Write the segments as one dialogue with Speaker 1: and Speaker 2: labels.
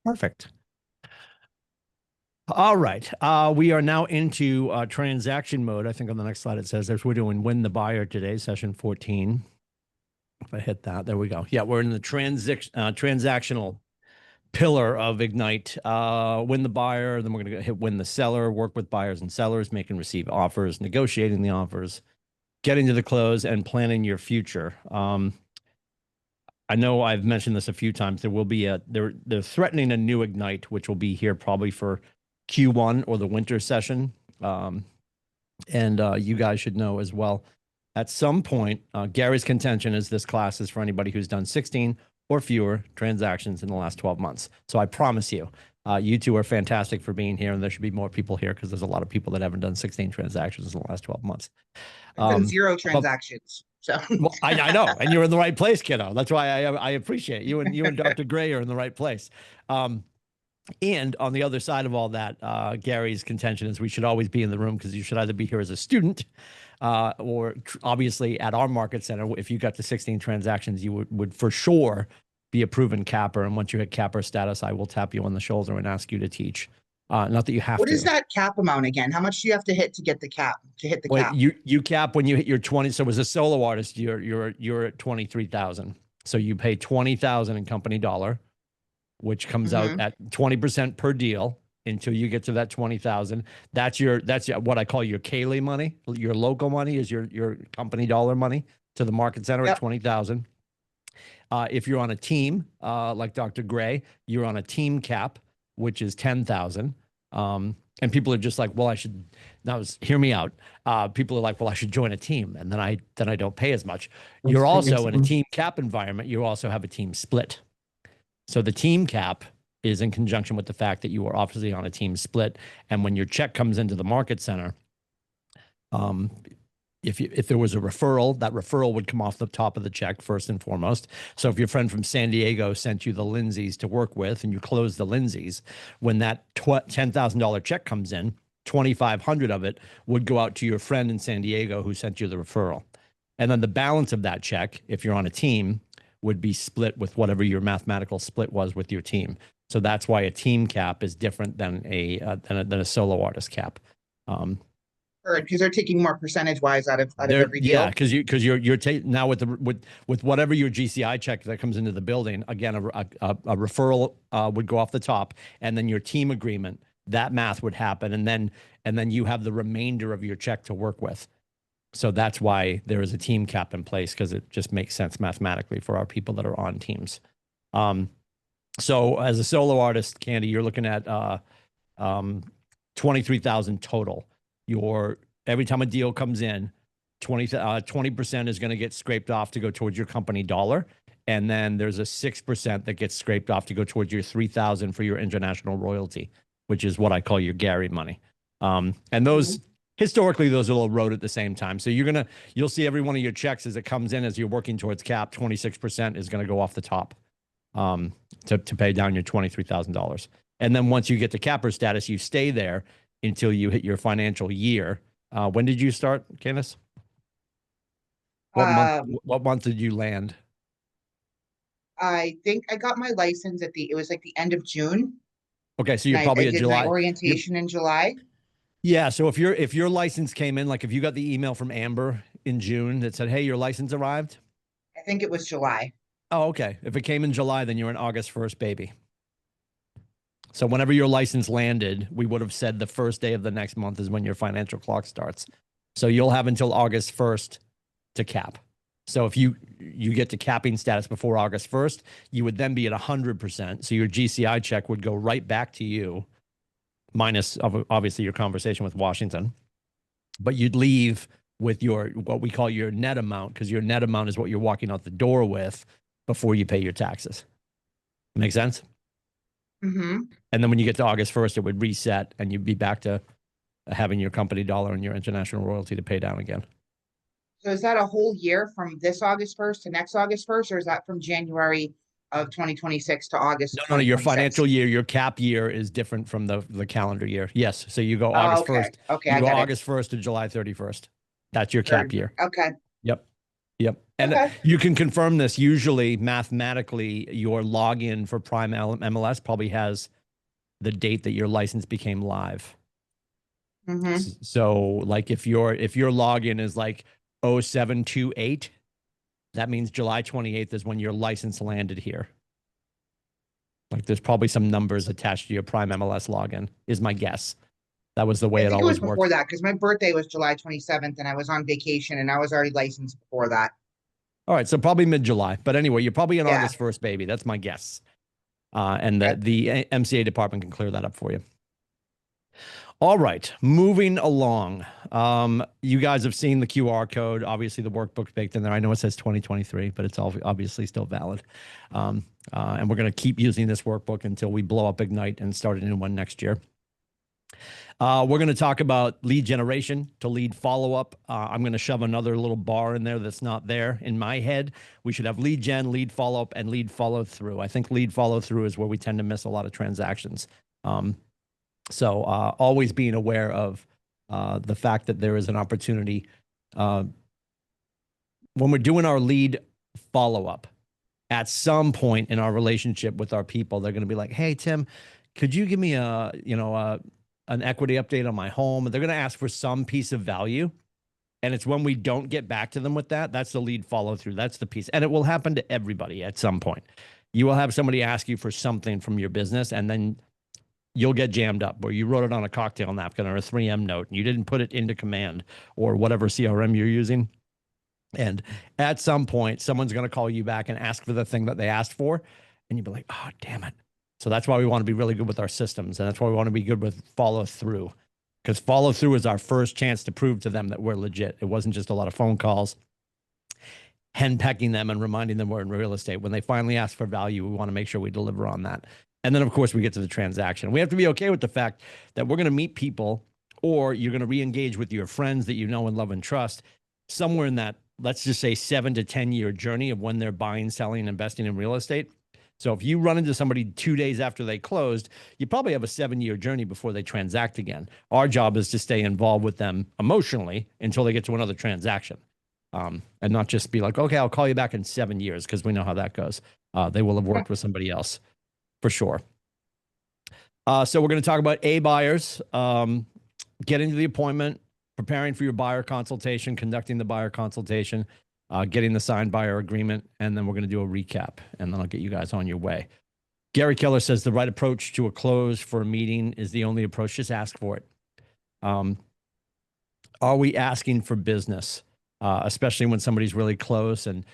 Speaker 1: Perfect. All right. We are now into transaction mode. I think on the next slide it says there's we're doing win the buyer today, session 14. If I hit that, there we go. Yeah, we're in the transactional pillar of Ignite. Win the buyer, then we're going to hit win the seller, work with buyers and sellers, make and receive offers, negotiating the offers, getting to the close, and planning your future. I know I've mentioned this a few times. There will be they're threatening a new Ignite, which will be here probably for Q1 or the winter session. And you guys should know as well. At some point, Gary's contention is this class is for anybody who's done 16 or fewer transactions in the last 12 months. So I promise you, you two are fantastic for being here, and there should be more people here because there's a lot of people that haven't done 16 transactions in the last 12 months.
Speaker 2: Done 0 transactions. So
Speaker 1: well, I know, and you're in the right place, kiddo. That's why I appreciate you and Dr. Gray are in the right place. And on the other side of all that, Gary's contention is we should always be in the room because you should either be here as a student or obviously at our market center. If you got to 16 transactions, you would for sure be a proven capper. And once you hit capper status, I will tap you on the shoulder and ask you to teach. Not that you have to.
Speaker 2: What is that cap amount again? How much do you have to hit to get the cap? Cap?
Speaker 1: You cap when you hit your 20. So as a solo artist, you're at 23,000. So you pay 20,000 in company dollar, which comes out at 20% per deal until you get to that 20,000. That's what I call your Kaylee money. Your local money is your company dollar money to the market center at 20,000. If you're on a team, like Dr. Gray, you're on a team cap, which is 10,000. And people are just like, well, hear me out. People are like, well, I should join a team. And then I don't pay as much. You're also in a team cap environment. You also have a team split. So the team cap is in conjunction with the fact that you are obviously on a team split. And when your check comes into the market center, if there was a referral, that referral would come off the top of the check first and foremost. So if your friend from San Diego sent you the Lindsays to work with and you close the Lindsays, when that $10,000 check comes in, 2,500 of it would go out to your friend in San Diego who sent you the referral. And then the balance of that check, if you're on a team, would be split with whatever your mathematical split was with your team. So that's why a team cap is different than a solo artist cap.
Speaker 2: Because they're taking more percentage wise out of every deal.
Speaker 1: Yeah, because you're now with whatever your GCI check that comes into the building. Again, a referral would go off the top, and then your team agreement, that math would happen, and then you have the remainder of your check to work with. So that's why there is a team cap in place, because it just makes sense mathematically for our people that are on teams. So as a solo artist, Candy, you're looking at 23,000 total. Every time a deal comes in, 20% is going to get scraped off to go towards your company dollar. And then there's a 6% that gets scraped off to go towards your 3,000 for your international royalty, which is what I call your Gary money. And those historically, those will erode at the same time. So you'll see every one of your checks as it comes in, as you're working towards cap, 26% is going to go off the top to pay down your $23,000. And then once you get to capper status, you stay there until you hit your financial year. When did you start, Candace? What month did you land?
Speaker 2: I think I got my license it was like the end of June.
Speaker 1: Okay, so you're probably at July.
Speaker 2: My orientation in July.
Speaker 1: Yeah, so if your license came in, like if you got the email from Amber in June that said, hey, your license arrived?
Speaker 2: I think it was July.
Speaker 1: Oh, okay. If it came in July, then you're an August 1st baby. So whenever your license landed, we would have said the first day of the next month is when your financial clock starts. So you'll have until August 1st to cap. So if you get to capping status before August 1st, you would then be at 100%. So your GCI check would go right back to you, minus obviously your conversation with Washington. But you'd leave with what we call your net amount, because your net amount is what you're walking out the door with before you pay your taxes. Make sense?
Speaker 2: Mm-hmm.
Speaker 1: And then when you get to August 1st, it would reset and you'd be back to having your company dollar and your international royalty to pay down again.
Speaker 2: So is that a whole year from this August 1st to next August 1st, or is that from January of 2026 to August?
Speaker 1: No, your financial year, your cap year is different from the calendar year. Yes. So you go August 1st.
Speaker 2: Okay.
Speaker 1: You go August 1st to July 31st. That's your cap year.
Speaker 2: Okay.
Speaker 1: Yep. Yep. And
Speaker 2: Okay.
Speaker 1: you can confirm this. Usually, mathematically, your login for Prime MLS probably has the date that your license became live.
Speaker 2: Mm-hmm.
Speaker 1: So, like, if your login is like 0728, that means July 28th is when your license landed here. Like, there's probably some numbers attached to your Prime MLS login, is my guess. That was the way
Speaker 2: I
Speaker 1: it
Speaker 2: think it was
Speaker 1: always
Speaker 2: before
Speaker 1: worked.
Speaker 2: that because my birthday was July 27th and I was on vacation and I was already licensed before that.
Speaker 1: All right, so probably mid-July. But anyway, you're probably an
Speaker 2: Yeah.
Speaker 1: August 1st baby. That's my guess. And
Speaker 2: Okay.
Speaker 1: the MCA department can clear that up for you. All right, moving along. You guys have seen the QR code. Obviously, the workbook's baked in there. I know it says 2023, but it's all obviously still valid. And we're going to keep using this workbook until we blow up Ignite and start a new one next year. We're going to talk about lead generation to lead follow-up. I'm going to shove another little bar in there that's not there in my head. We should have lead gen, lead follow-up, and lead follow-through. I think lead follow-through is where we tend to miss a lot of transactions. So always being aware of the fact that there is an opportunity when we're doing our lead follow-up. At some point in our relationship with our people, they're going to be like, "Hey, Tim, could you give me an equity update on my home?" They're going to ask for some piece of value. And it's when we don't get back to them with that, that's the lead follow through. That's the piece. And it will happen to everybody at some point. You will have somebody ask you for something from your business, and then you'll get jammed up, or you wrote it on a cocktail napkin or a 3M note, and you didn't put it into Command or whatever CRM you're using. And at some point, someone's going to call you back and ask for the thing that they asked for. And you'll be like, "Oh, damn it." So that's why we want to be really good with our systems. And that's why we want to be good with follow through, because follow through is our first chance to prove to them that we're legit. It wasn't just a lot of phone calls, henpecking them and reminding them we're in real estate. When they finally ask for value, we want to make sure we deliver on that. And then, of course, we get to the transaction. We have to be okay with the fact that we're going to meet people, or you're going to re-engage with your friends that you know and love and trust somewhere in that, let's just say, 7 to 10 year journey of when they're buying, selling, investing in real estate. So if you run into somebody 2 days after they closed, you probably have a 7-year journey before they transact again. Our job is to stay involved with them emotionally until they get to another transaction, and not just be like, "Okay, I'll call you back in 7 years," because we know how that goes. They will have worked with somebody else for sure. So we're going to talk about A buyers, getting to the appointment, preparing for your buyer consultation, conducting the buyer consultation, getting the signed buyer agreement, and then we're going to do a recap, and then I'll get you guys on your way. Gary Keller says the right approach to a close for a meeting is the only approach. Just ask for it. Are we asking for business, especially when somebody's really close? And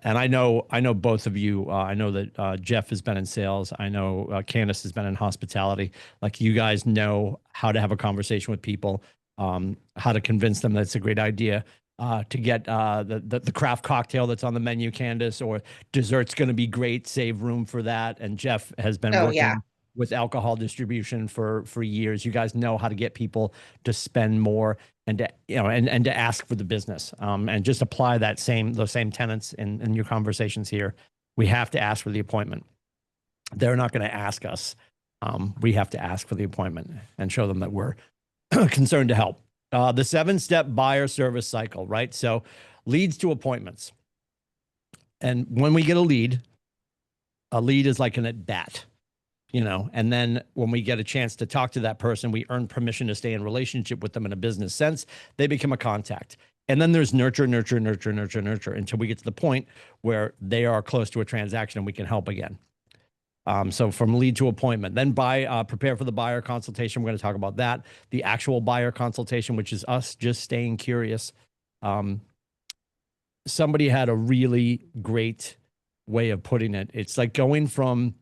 Speaker 1: I know both of you. I know that Jeff has been in sales. I know Candace has been in hospitality. Like, you guys know how to have a conversation with people, how to convince them that it's a great idea to get the craft cocktail that's on the menu, Candace, or dessert's going to be great. Save room for that. And Jeff has been working with alcohol distribution for years. You guys know how to get people to spend more and to, and to ask for the business, and just apply those same tenets in your conversations here. We have to ask for the appointment. They're not going to ask us. We have to ask for the appointment and show them that we're concerned to help. The 7-step buyer service cycle, right? So leads to appointments. And when we get a lead is like an at bat. And then when we get a chance to talk to that person, we earn permission to stay in relationship with them in a business sense. They become a contact. And then there's nurture until we get to the point where they are close to a transaction and we can help again. So from lead to appointment, then prepare for the buyer consultation. We're going to talk about that. The actual buyer consultation, which is us just staying curious. Somebody had a really great way of putting it. It's like going from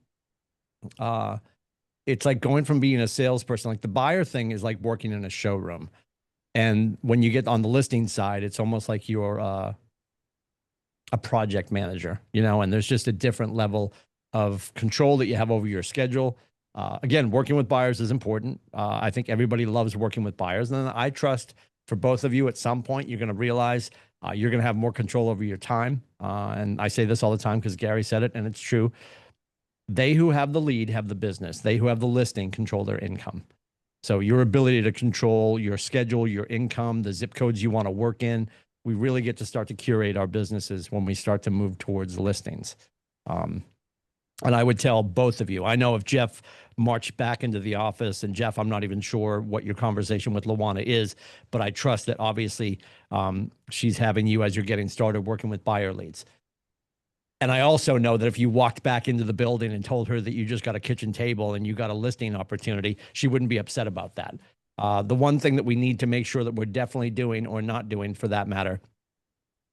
Speaker 1: being a salesperson. Like, the buyer thing is like working in a showroom. And when you get on the listing side, it's almost like you're a project manager, and there's just a different level of control that you have over your schedule. Again, working with buyers is important. I think everybody loves working with buyers. And then I trust for both of you, at some point, you're going to realize you're going to have more control over your time. And I say this all the time because Gary said it, and it's true. They who have the lead have the business. They who have the listing control their income. So your ability to control your schedule, your income, the zip codes you want to work in, We really get to start to curate our businesses when we start to move towards listings. And I would tell both of you, I know if Jeff marched back into the office, and Jeff, I'm not even sure what your conversation with Luana is, but I trust that obviously she's having you as you're getting started working with buyer leads. And I also know that if you walked back into the building and told her that you just got a kitchen table and you got a listing opportunity, she wouldn't be upset about that. The one thing that we need to make sure that we're definitely doing, or not doing for that matter,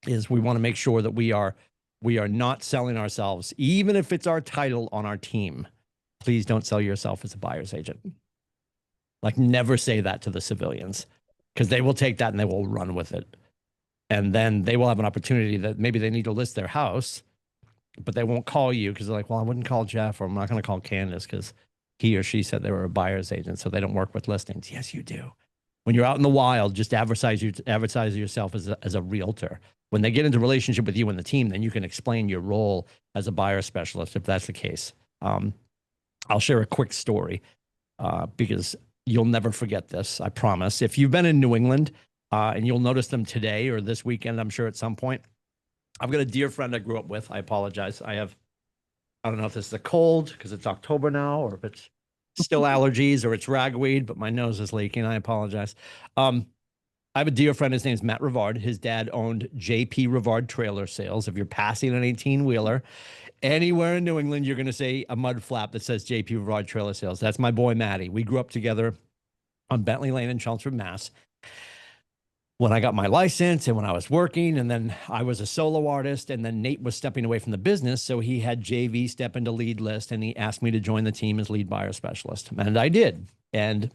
Speaker 1: is we want to make sure that we are not selling ourselves, even if it's our title on our team. Please don't sell yourself as a buyer's agent. Like, never say that to the civilians, because they will take that and they will run with it. And then they will have an opportunity that maybe they need to list their house, but they won't call you because they're like, well, I wouldn't call Jeff, or I'm not going to call Candace because he or she said they were a buyer's agent, so they don't work with listings. Yes, you do. When you're out in the wild, just advertise yourself as a realtor. When they get into relationship with you and the team, then you can explain your role as a buyer specialist, if that's the case. I'll share a quick story because you'll never forget this, I promise. If you've been in New England, and you'll notice them today or this weekend, I'm sure at some point, I've got a dear friend I grew up with. I apologize. I don't know if this is a cold because it's October now, or if it's still allergies, or it's ragweed, but my nose is leaking. I apologize. I have a dear friend. His name's Matt Rivard. His dad owned JP Rivard Trailer Sales. If you're passing an 18-wheeler anywhere in New England, you're going to see a mud flap that says JP Rivard Trailer Sales. That's my boy, Matty. We grew up together on Bentley Lane in Chelmsford, Mass. When I got my license and when I was working, and then I was a solo artist, and then Nate was stepping away from the business. So he had JV step into lead list, and he asked me to join the team as lead buyer specialist. And I did. And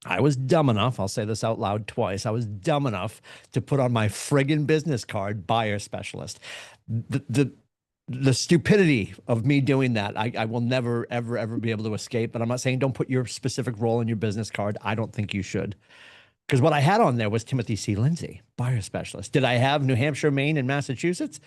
Speaker 1: I was dumb enough, I'll say this out loud twice, I was dumb enough to put on my friggin' business card, buyer specialist. The stupidity of me doing that, I will never, ever be able to escape. But I'm not saying don't put your specific role in your business card. I don't think you should. Because what I had on there was Timothy C. Lindsay, buyer specialist. Did I have New Hampshire, Maine, and Massachusetts?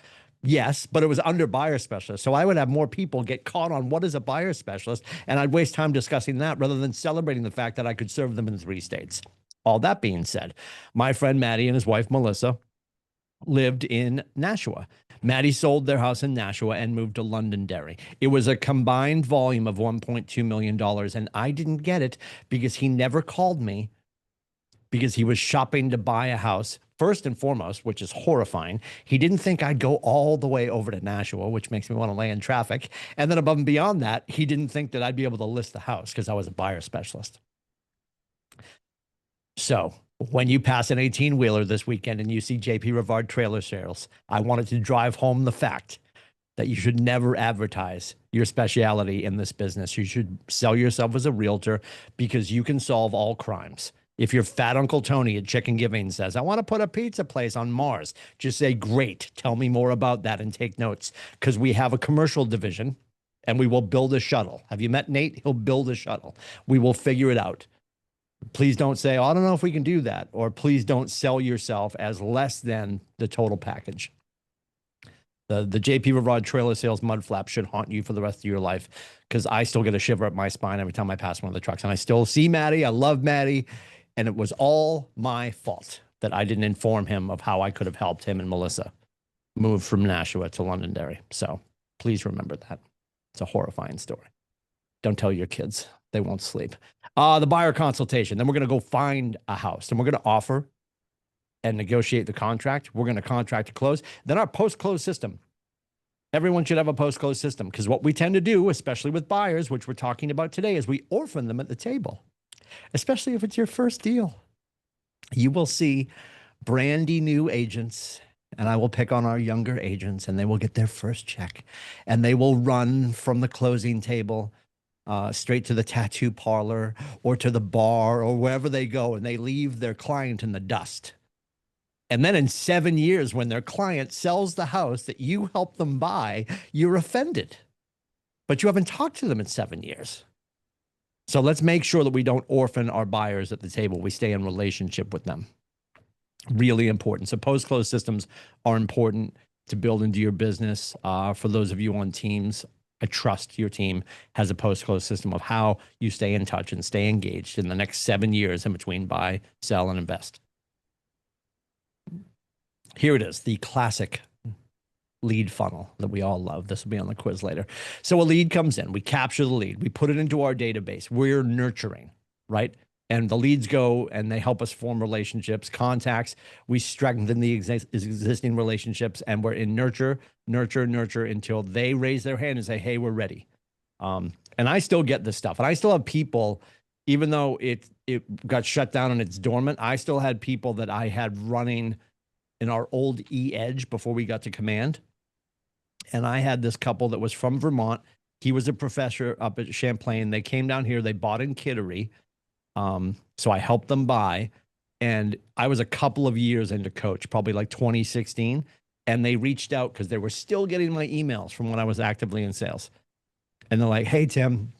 Speaker 1: Yes, but it was under buyer specialist. So I would have more people get caught on what is a buyer specialist, and I'd waste time discussing that rather than celebrating the fact that I could serve them in 3 states. All that being said, my friend Maddie and his wife Melissa lived in Nashua. Maddie sold their house in Nashua and moved to Londonderry. It was a combined volume of $1.2 million, and I didn't get it because he never called me, because he was shopping to buy a house, first and foremost, which is horrifying. He didn't think I'd go all the way over to Nashua, which makes me want to lay in traffic. And then above and beyond that, he didn't think that I'd be able to list the house because I was a buyer specialist. So when you pass an 18-wheeler this weekend and you see JP Rivard Trailer Sales, I wanted to drive home the fact that you should never advertise your specialty in this business. You should sell yourself as a realtor because you can solve all crimes. If your fat Uncle Tony at Chicken Giving says, I want to put a pizza place on Mars, just say, great, tell me more about that and take notes, because we have a commercial division and we will build a shuttle. Have you met Nate? He'll build a shuttle. We will figure it out. Please don't say, oh, I don't know if we can do that, or please don't sell yourself as less than the total package. The JP Rivard Trailer Sales mud flap should haunt you for the rest of your life, because I still get a shiver up my spine every time I pass one of the trucks. And I still see Maddie. I love Maddie. And it was all my fault that I didn't inform him of how I could have helped him and Melissa move from Nashua to Londonderry. So please remember that. It's a horrifying story. Don't tell your kids. They won't sleep. The buyer consultation. Then we're going to go find a house, and we're going to offer and negotiate the contract. We're going to contract to close. Then our post-close system. Everyone should have a post-close system, because what we tend to do, especially with buyers, which we're talking about today, is we orphan them at the table. Especially if it's your first deal. You will see brandy new agents, and I will pick on our younger agents, and they will get their first check, and they will run from the closing table straight to the tattoo parlor or to the bar or wherever they go, and they leave their client in the dust. And then in 7 years, when their client sells the house that you helped them buy, you're offended. But you haven't talked to them in 7 years. So let's make sure that we don't orphan our buyers at the table. We stay in relationship with them. Really important. So post-close systems are important to build into your business. For those of you on teams, I trust your team has a post-close system of how you stay in touch and stay engaged in the next 7 years in between buy, sell, and invest. Here it is, the classic lead funnel that we all love. This will be on the quiz later. So a lead comes in, we capture the lead, we put it into our database. We're nurturing, right? And the leads go and they help us form relationships, contacts. We strengthen the existing relationships, and we're in nurture until they raise their hand and say, hey, we're ready. And I still get this stuff. And I still have people, even though it got shut down and it's dormant, I still had people that I had running in our old E-Edge before we got to Command. And I had this couple that was from Vermont. He was a professor up at Champlain. They came down here. They bought in Kittery. So I helped them buy. And I was a couple of years into coach, probably like 2016. And they reached out because they were still getting my emails from when I was actively in sales. And they're like, hey, Tim,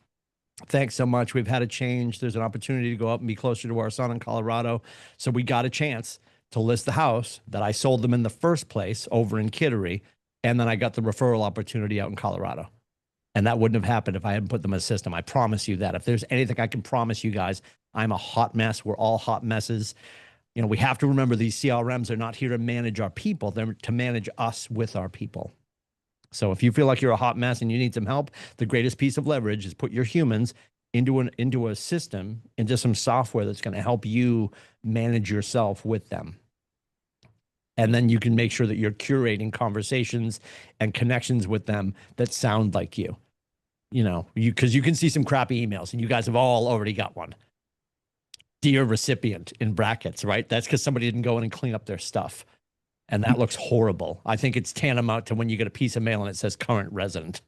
Speaker 1: thanks so much. We've had a change. There's an opportunity to go up and be closer to our son in Colorado. So we got a chance to list the house that I sold them in the first place over in Kittery. And then I got the referral opportunity out in Colorado. And that wouldn't have happened if I hadn't put them in a system. I promise you that. If there's anything I can promise you guys, I'm a hot mess. We're all hot messes. You know, we have to remember these CRMs are not here to manage our people. They're to manage us with our people. So if you feel like you're a hot mess and you need some help, the greatest piece of leverage is put your humans into a system, into some software that's going to help you manage yourself with them. And then you can make sure that you're curating conversations and connections with them that sound like you. You know, because you can see some crappy emails, and you guys have all already got one. Dear recipient in brackets, right? That's because somebody didn't go in and clean up their stuff. And that looks horrible. I think it's tantamount to when you get a piece of mail and it says current resident.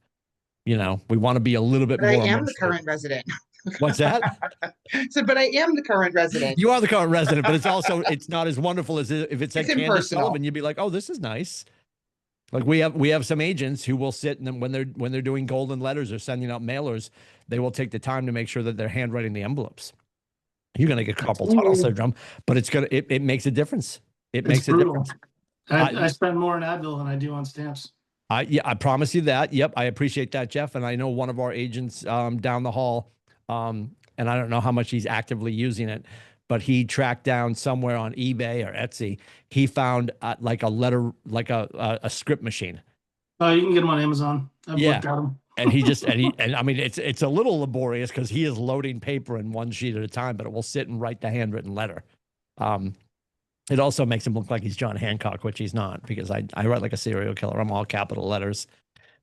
Speaker 1: You know, we want to be a little bit
Speaker 2: But
Speaker 1: more.
Speaker 2: I am the current resident.
Speaker 1: What's that?
Speaker 2: So, but I am the current resident.
Speaker 1: You are the current resident, but it's not as wonderful as if it said
Speaker 2: It's
Speaker 1: Candace
Speaker 2: impersonal.
Speaker 1: Sullivan. You'd be like, oh, this is nice. Like we have some agents who will sit, and then when they're doing golden letters or sending out mailers, they will take the time to make sure that they're handwriting the envelopes. You're gonna get carpal tunnel syndrome, but it makes a difference. It makes a difference.
Speaker 3: I spend more on Advil than I do on stamps.
Speaker 1: Yeah, I promise you that. Yep, I appreciate that, Jeff. And I know one of our agents down the hall, and I don't know how much he's actively using it, but he tracked down somewhere on eBay or Etsy. He found like a script machine.
Speaker 3: Oh, you can get them on Amazon. I've looked at them.
Speaker 1: And I mean, it's a little laborious because he is loading paper in one sheet at a time, but it will sit and write the handwritten letter. It also makes him look like he's John Hancock, which he's not, because I write like a serial killer. I'm all capital letters.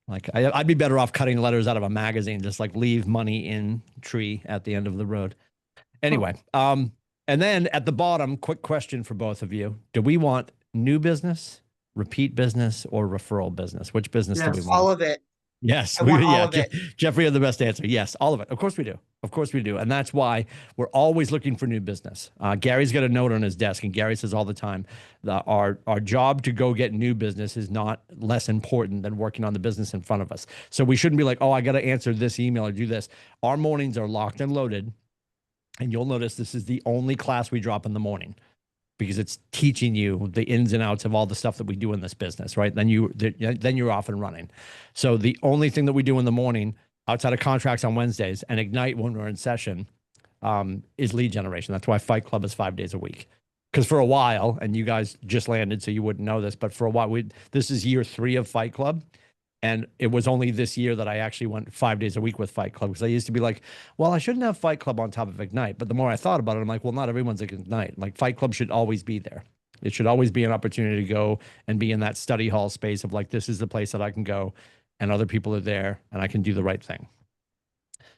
Speaker 1: Like I'd be better off cutting letters out of a magazine, just like leave money in tree at the end of the road. Anyway, and then at the bottom, quick question for both of you. Do we want new business, repeat business, or referral business? Which business do we want?
Speaker 2: All of it.
Speaker 1: Yes,
Speaker 2: I want all of it.
Speaker 1: Jeffrey had the best answer. Yes, all of it. Of course we do. Of course we do. And that's why we're always looking for new business. Gary's got a note on his desk, and Gary says all the time that our job to go get new business is not less important than working on the business in front of us. So we shouldn't be like, oh, I got to answer this email or do this. Our mornings are locked and loaded. And you'll notice this is the only class we drop in the morning, because it's teaching you the ins and outs of all the stuff that we do in this business, right? Then you're off and running. So the only thing that we do in the morning outside of contracts on Wednesdays and Ignite when we're in session is lead generation. That's why Fight Club is 5 days a week. Because for a while, and you guys just landed, so you wouldn't know this, but for a while, this is year 3 of Fight Club. And it was only this year that I actually went 5 days a week with Fight Club, because I used to be like, well, I shouldn't have Fight Club on top of Ignite. But the more I thought about it, I'm like, well, not everyone's like Ignite. Like Fight Club should always be there. It should always be an opportunity to go and be in that study hall space of like, this is the place that I can go and other people are there and I can do the right thing.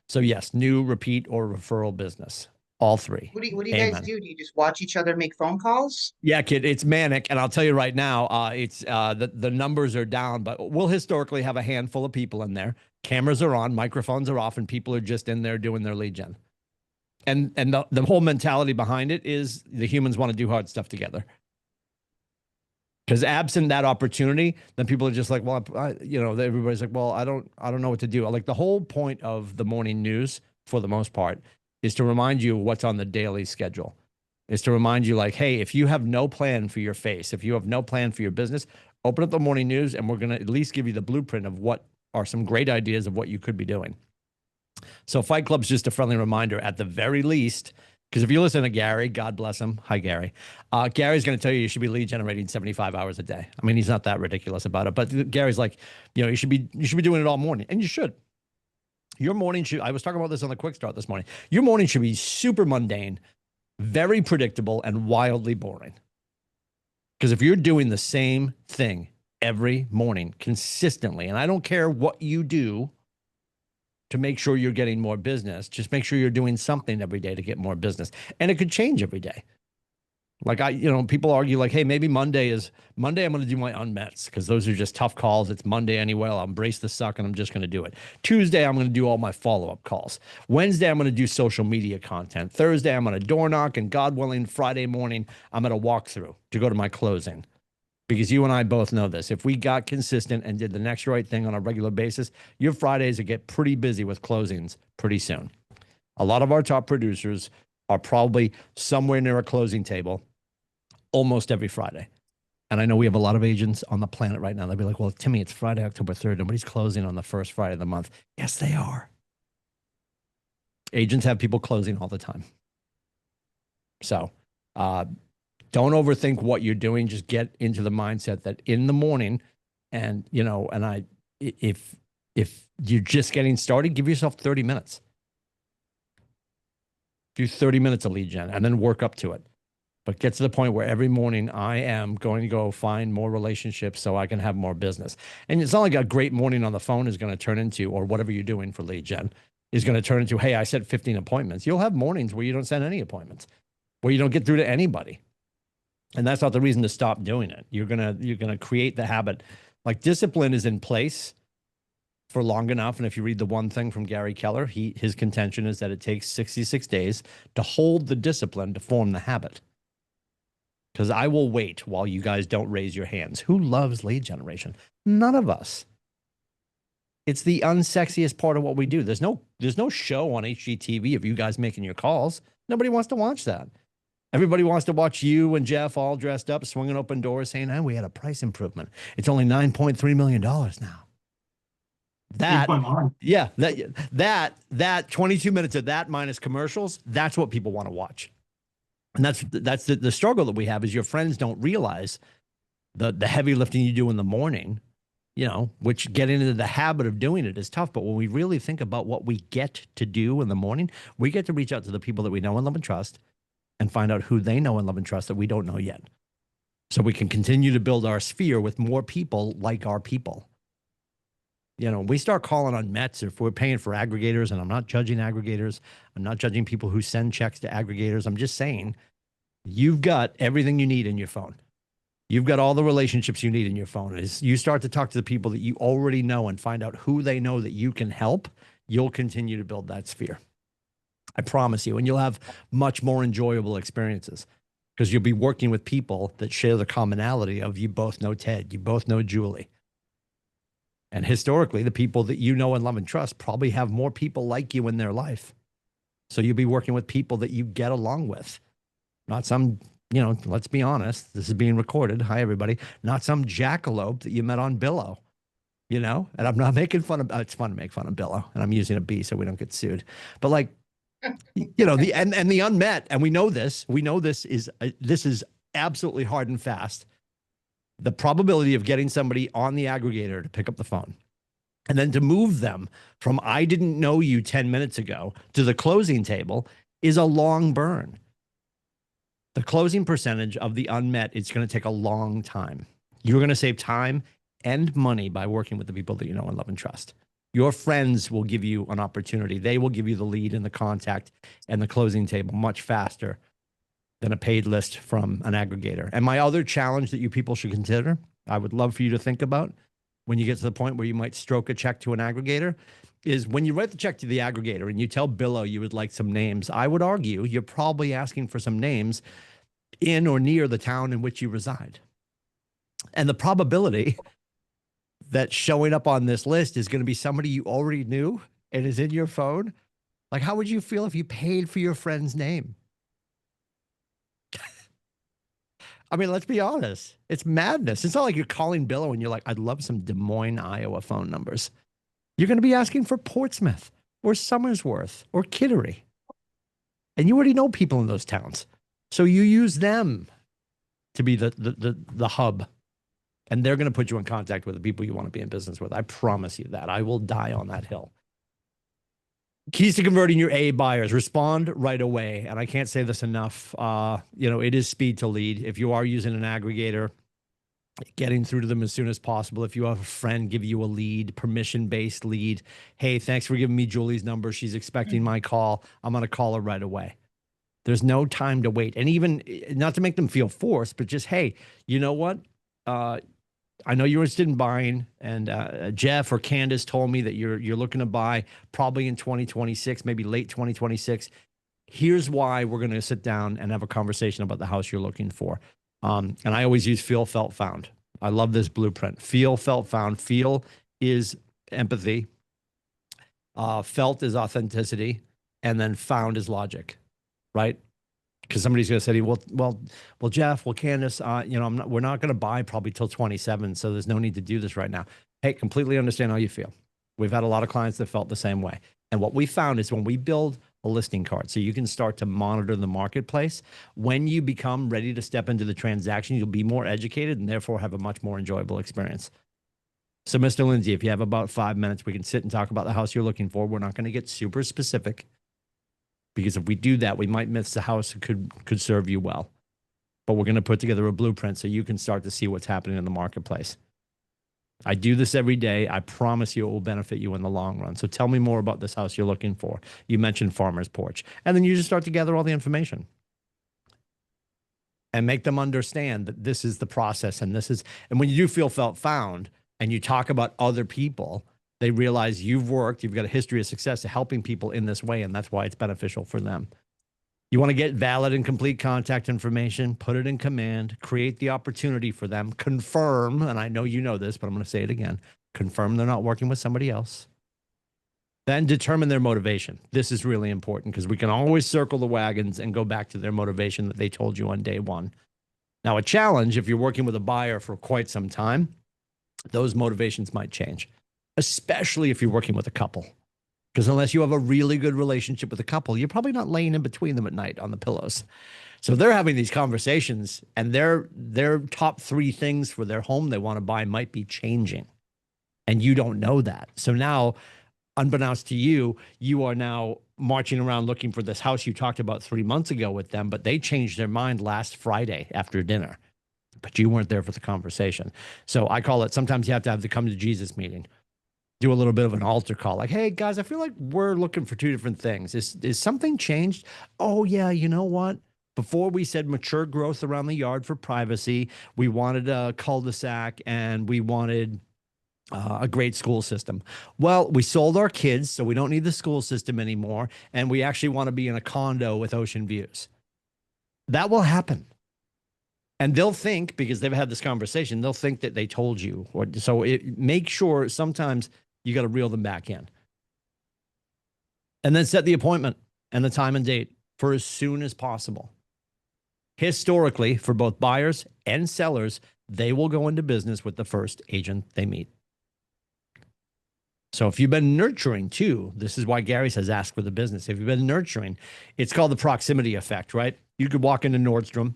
Speaker 1: So yes, new, repeat, or referral business. All 3.
Speaker 2: What do you guys do? Do you just watch each other make phone calls?
Speaker 1: Yeah, kid, it's manic. And I'll tell you right now, the numbers are down, but we'll historically have a handful of people in there. Cameras are on, microphones are off, and people are just in there doing their lead gen. And the whole mentality behind it is the humans want to do hard stuff together. Because absent that opportunity, then people are just like, well, everybody's like, well, I don't know what to do. Like the whole point of the morning news, for the most part, is to remind you what's on the daily schedule. Is to remind you like, hey, if you have no plan for your face, if you have no plan for your business, open up the morning news and we're going to at least give you the blueprint of what are some great ideas of what you could be doing. So Fight Club's just a friendly reminder, at the very least, Because if you listen to Gary, God bless him. Hi, Gary. Gary's going to tell you should be lead generating 75 hours a day. I mean, he's not that ridiculous about it, but Gary's like, you should be doing it all morning, and you should. Your morning should, I was talking about this on the quick start this morning. Your morning should be super mundane, very predictable, and wildly boring. Because if you're doing the same thing every morning consistently, and I don't care what you do to make sure you're getting more business, just make sure you're doing something every day to get more business. And it could change every day. Like people argue like, hey, maybe Monday I'm going to do my unmets because those are just tough calls. It's Monday anyway. I'll embrace the suck and I'm just going to do it. Tuesday, I'm going to do all my follow-up calls. Wednesday, I'm going to do social media content. Thursday, I'm going to door knock, and God willing, Friday morning, I'm going to walk through to go to my closing. Because you and I both know this. If we got consistent and did the next right thing on a regular basis, your Fridays would get pretty busy with closings pretty soon. A lot of our top producers are probably somewhere near a closing table almost every Friday. And I know we have a lot of agents on the planet right now. They'll be like, well, Timmy, it's Friday, October 3rd. Nobody's closing on the first Friday of the month. Yes, they are. Agents have people closing all the time. So don't overthink what you're doing. Just get into the mindset that in the morning, and, if you're just getting started, give yourself 30 minutes. Do 30 minutes of lead gen and then work up to it. But get to the point where every morning I am going to go find more relationships so I can have more business. And it's not like a great morning on the phone is going to turn into, or whatever you're doing for lead gen is going to turn into, hey, I set 15 appointments. You'll have mornings where you don't set any appointments, where you don't get through to anybody. And that's not the reason to stop doing it. You're gonna create the habit. Like, discipline is in place for long enough. And if you read the one thing from Gary Keller, his contention is that it takes 66 days to hold the discipline to form the habit. Because I will wait while you guys don't raise your hands. Who loves lead generation? None of us. It's the unsexiest part of what we do. There's no show on HGTV of you guys making your calls. Nobody wants to watch that. Everybody wants to watch you and Jeff all dressed up, swinging open doors, saying, "Hey, we had a price improvement. It's only $9.3 million now." That 22 minutes of that minus commercials, that's what people want to watch. And that's the struggle that we have, is your friends don't realize the heavy lifting you do in the morning, which getting into the habit of doing it is tough. But when we really think about what we get to do in the morning, we get to reach out to the people that we know and love and trust and find out who they know and love and trust that we don't know yet. So we can continue to build our sphere with more people like our people. We start calling on Mets if we're paying for aggregators, and I'm not judging aggregators. I'm not judging people who send checks to aggregators. I'm just saying you've got everything you need in your phone. You've got all the relationships you need in your phone. As you start to talk to the people that you already know and find out who they know that you can help, you'll continue to build that sphere. I promise you. And you'll have much more enjoyable experiences because you'll be working with people that share the commonality of, you both know Ted, you both know Julie. And historically, the people that you know and love and trust probably have more people like you in their life. So you'll be working with people that you get along with. Not some, let's be honest, this is being recorded. Hi, everybody. Not some jackalope that you met on Billo, and I'm not making fun of, it's fun to make fun of Billo, and I'm using a B so we don't get sued. But like, the unmet, and we know this is absolutely hard and fast. The probability of getting somebody on the aggregator to pick up the phone and then to move them from "I didn't know you 10 minutes ago" to the closing table is a long burn. The closing percentage of the unmet, it's going to take a long time. You're going to save time and money by working with the people that you know and love and trust. Your friends will give you an opportunity. They will give you the lead and the contact and the closing table much faster than a paid list from an aggregator. And my other challenge that you people should consider, I would love for you to think about when you get to the point where you might stroke a check to an aggregator, is when you write the check to the aggregator and you tell Billo you would like some names, I would argue you're probably asking for some names in or near the town in which you reside. And the probability that showing up on this list is going to be somebody you already knew and is in your phone. Like, how would you feel if you paid for your friend's name? I mean, let's be honest. It's madness. It's not like you're calling Billo and you're like, "I'd love some Des Moines, Iowa phone numbers." You're going to be asking for Portsmouth or Somersworth or Kittery. And you already know people in those towns. So you use them to be the hub. And they're going to put you in contact with the people you want to be in business with. I promise you that. I will die on that hill. Keys to converting your A buyers. Respond right away. And I can't say this enough. It is speed to lead. If you are using an aggregator, getting through to them as soon as possible. If you have a friend give you a lead, permission-based lead, hey, thanks for giving me Julie's number. She's expecting my call. I'm going to call her right away. There's no time to wait. And even not to make them feel forced, but just, hey, you know what? I know you're interested in buying, and Jeff or Candace told me that you're looking to buy probably in 2026, maybe late 2026. Here's why we're going to sit down and have a conversation about the house you're looking for. And I always use feel, felt, found. I love this blueprint. Feel, felt, found. Feel is empathy. Felt is authenticity. And then found is logic, right? Because somebody's going to say, well, Jeff, Candace, we're not going to buy probably till 27. So there's no need to do this right now. Hey, completely understand how you feel. We've had a lot of clients that felt the same way. And what we found is when we build a listing card, so you can start to monitor the marketplace, when you become ready to step into the transaction, you'll be more educated and therefore have a much more enjoyable experience. So Mr. Lindsay, if you have about 5 minutes, we can sit and talk about the house you're looking for. We're not going to get super specific, because if we do that, we might miss the house that could serve you well. But we're going to put together a blueprint so you can start to see what's happening in the marketplace. I do this every day. I promise you it will benefit you in the long run. So tell me more about this house you're looking for. You mentioned Farmer's Porch. And then you just start to gather all the information and make them understand that this is the process. And when you do feel, felt, found, and you talk about other people, they realize you've got a history of success of helping people in this way. And that's why it's beneficial for them. You want to get valid and complete contact information, put it in command, create the opportunity for them, confirm, and I know you know this, but I'm going to say it again, confirm they're not working with somebody else. Then determine their motivation. This is really important because we can always circle the wagons and go back to their motivation that they told you on day one. Now, a challenge, if you're working with a buyer for quite some time, those motivations might change, especially if you're working with a couple. Because unless you have a really good relationship with a couple, you're probably not laying in between them at night on the pillows. So they're having these conversations, and their top 3 things for their home they want to buy might be changing. And you don't know that. So now, unbeknownst to you, you are now marching around looking for this house you talked about 3 months ago with them, but they changed their mind last Friday after dinner. But you weren't there for the conversation. So I call it, sometimes you have to have the come to Jesus meeting. Do a little bit of an altar call. Like, hey, guys, I feel like we're looking for 2 different things. Is something changed? Oh, yeah, you know what? Before we said mature growth around the yard for privacy, we wanted a cul-de-sac and we wanted a great school system. Well, we sold our kids, so we don't need the school system anymore. And we actually want to be in a condo with ocean views. That will happen. And they'll think, because they've had this conversation, they'll think that they told you. So make sure sometimes you got to reel them back in. And then set the appointment and the time and date for as soon as possible. Historically, for both buyers and sellers, they will go into business with the first agent they meet. So if you've been nurturing too, this is why Gary says ask for the business. If you've been nurturing, it's called the proximity effect, right? You could walk into Nordstrom.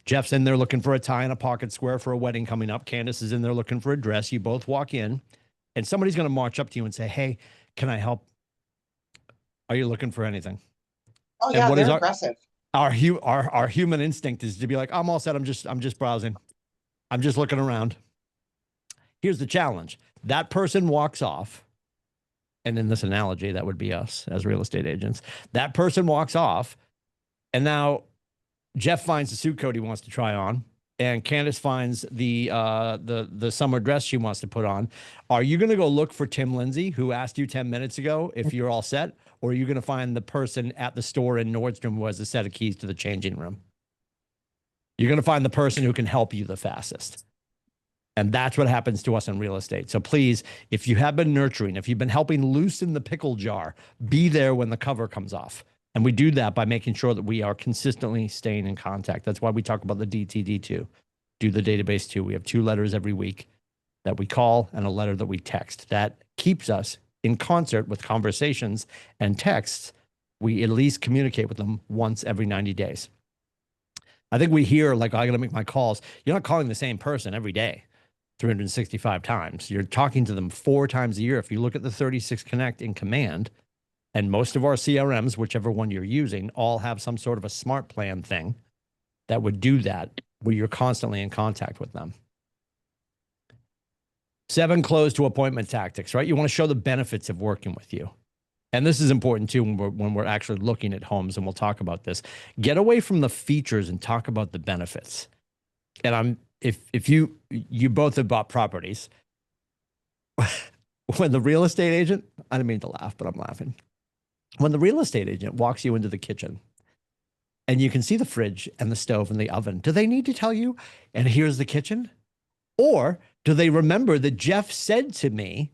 Speaker 1: Jeff's in there looking for a tie and a pocket square for a wedding coming up. Candace is in there looking for a dress. You both walk in, and somebody's going to march up to you and say, hey, can I help? Are you looking for anything?
Speaker 2: Oh yeah, they're aggressive.
Speaker 1: Our human instinct is to be like, I'm all set. I'm just browsing. I'm just looking around. Here's the challenge. That person walks off. And in this analogy, that would be us as real estate agents. That person walks off, and now Jeff finds the suit coat he wants to try on, and Candace finds the summer dress she wants to put on. Are you going to go look for Tim Lindsay, who asked you 10 minutes ago if you're all set, or are you going to find the person at the store in Nordstrom who has a set of keys to the changing room? You're going to find the person who can help you the fastest. And that's what happens to us in real estate. So please, if you have been nurturing, if you've been helping loosen the pickle jar, be there when the cover comes off. And we do that by making sure that we are consistently staying in contact. That's why we talk about the DTD2, do the database 2. We have 2 letters every week that we call and a letter that we text. That keeps us in concert with conversations and texts we at least communicate with them once every 90 days. I think we hear like, I got to make my calls. You're not calling the same person every day, 365 times. You're talking to them 4 times a year. If you look at the 36 Connect in Command, and most of our CRMs, whichever one you're using, all have some sort of a smart plan thing that would do that, where you're constantly in contact with them. 7, close to appointment tactics, right? You want to show the benefits of working with you. And this is important too when we're actually looking at homes, and we'll talk about this. Get away from the features and talk about the benefits. And if you both have bought properties, when the real estate agent, I didn't mean to laugh, but I'm laughing. When the real estate agent walks you into the kitchen and you can see the fridge and the stove and the oven, do they need to tell you, and here's the kitchen? Or do they remember that Jeff said to me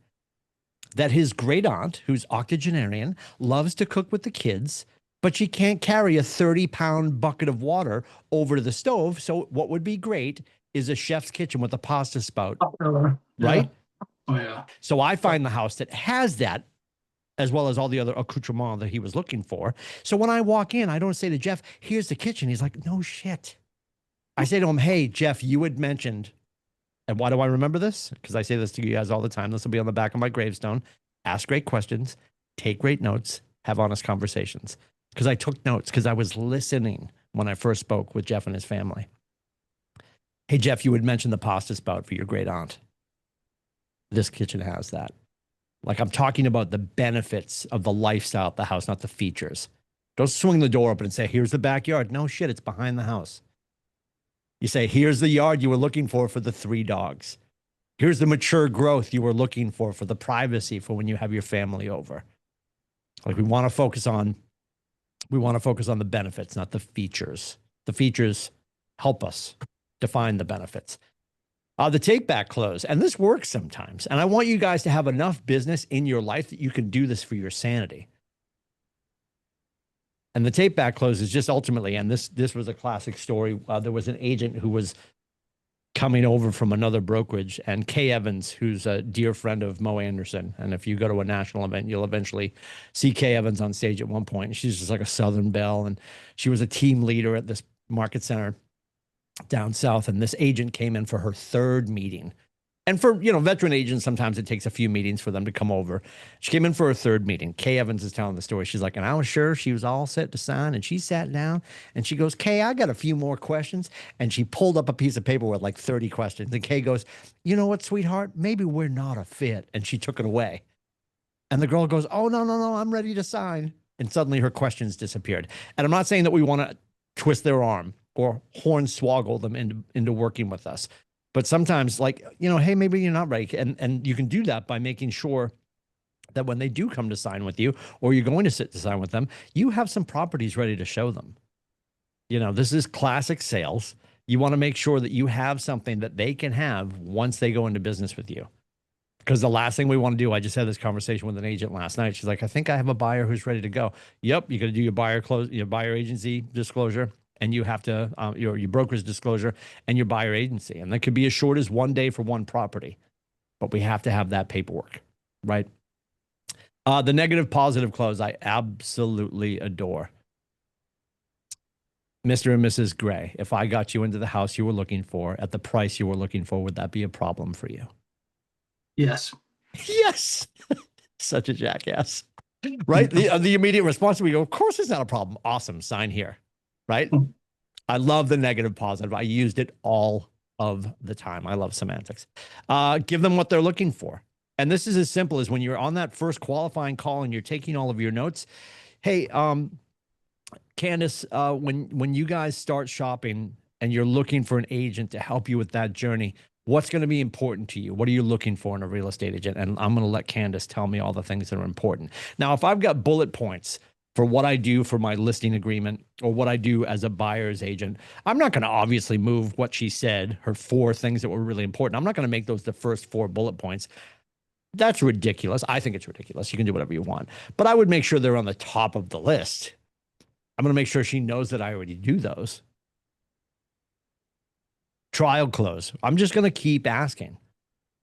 Speaker 1: that his great aunt, who's octogenarian, loves to cook with the kids, but she can't carry a 30-pound bucket of water over to the stove. So what would be great is a chef's kitchen with a pasta spout, right?
Speaker 3: Oh, yeah.
Speaker 1: So I find the house that has that, as well as all the other accoutrements that he was looking for. So when I walk in, I don't say to Jeff, here's the kitchen. He's like, no shit. I say to him, hey, Jeff, you had mentioned, and why do I remember this? Because I say this to you guys all the time. This will be on the back of my gravestone. Ask great questions, take great notes, have honest conversations. Because I took notes, because I was listening when I first spoke with Jeff and his family. Hey, Jeff, you had mentioned the pasta spout for your great aunt. This kitchen has that. Like, I'm talking about the benefits of the lifestyle of the house, not the features. Don't swing the door open and say, here's the backyard. No shit, it's behind the house. You say, here's the yard you were looking for the 3 dogs. Here's the mature growth you were looking for the privacy for when you have your family over. Like, we want to focus on the benefits, not the features. The features help us define the benefits. The take back close, and this works sometimes. And I want you guys to have enough business in your life that you can do this for your sanity. And the take back close is just ultimately, and this was a classic story. There was an agent who was coming over from another brokerage, and Kay Evans, who's a dear friend of Mo Anderson. And if you go to a national event, you'll eventually see Kay Evans on stage at one point. And she's just like a Southern belle. And she was a team leader at this market center down south. And this agent came in for her 3rd meeting. And for, veteran agents, sometimes it takes a few meetings for them to come over. She came in for her 3rd meeting. Kay Evans is telling the story. She's like, and I was sure she was all set to sign. And she sat down and she goes, Kay, I got a few more questions. And she pulled up a piece of paper with like 30 questions. And Kay goes, you know what, sweetheart? Maybe we're not a fit. And she took it away. And the girl goes, oh, no, I'm ready to sign. And suddenly her questions disappeared. And I'm not saying that we want to twist their arm or hornswoggle them into working with us. But sometimes, like, hey, maybe you're not ready. And you can do that by making sure that when they do come to sign with you, or you're going to sit to sign with them, you have some properties ready to show them. This is classic sales. You want to make sure that you have something that they can have once they go into business with you. Because the last thing we want to do, I just had this conversation with an agent last night. She's like, I think I have a buyer who's ready to go. Yep, you got to do your buyer agency disclosure. And you have to, your broker's disclosure and your buyer agency. And that could be as short as 1 day for one property. But we have to have that paperwork, right? The negative positive close, I absolutely adore. Mr. and Mrs. Gray, if I got you into the house you were looking for at the price you were looking for, would that be a problem for you?
Speaker 3: Yes.
Speaker 1: Yes. Such a jackass, right? The immediate response, we go, of course it's not a problem. Awesome. Sign here. Right? I love the negative positive. I used it all of the time. I love semantics. Give them what they're looking for. And this is as simple as when you're on that first qualifying call and you're taking all of your notes. Hey, Candace, when you guys start shopping and you're looking for an agent to help you with that journey, what's going to be important to you? What are you looking for in a real estate agent? And I'm going to let Candace tell me all the things that are important. Now, if I've got bullet points for what I do for my listing agreement or what I do as a buyer's agent, I'm not going to obviously move what she said, her 4 things that were really important. I'm not going to make those the first 4 bullet points. That's ridiculous. I think it's ridiculous. You can do whatever you want. But I would make sure they're on the top of the list. I'm going to make sure she knows that I already do those. Trial close. I'm just going to keep asking.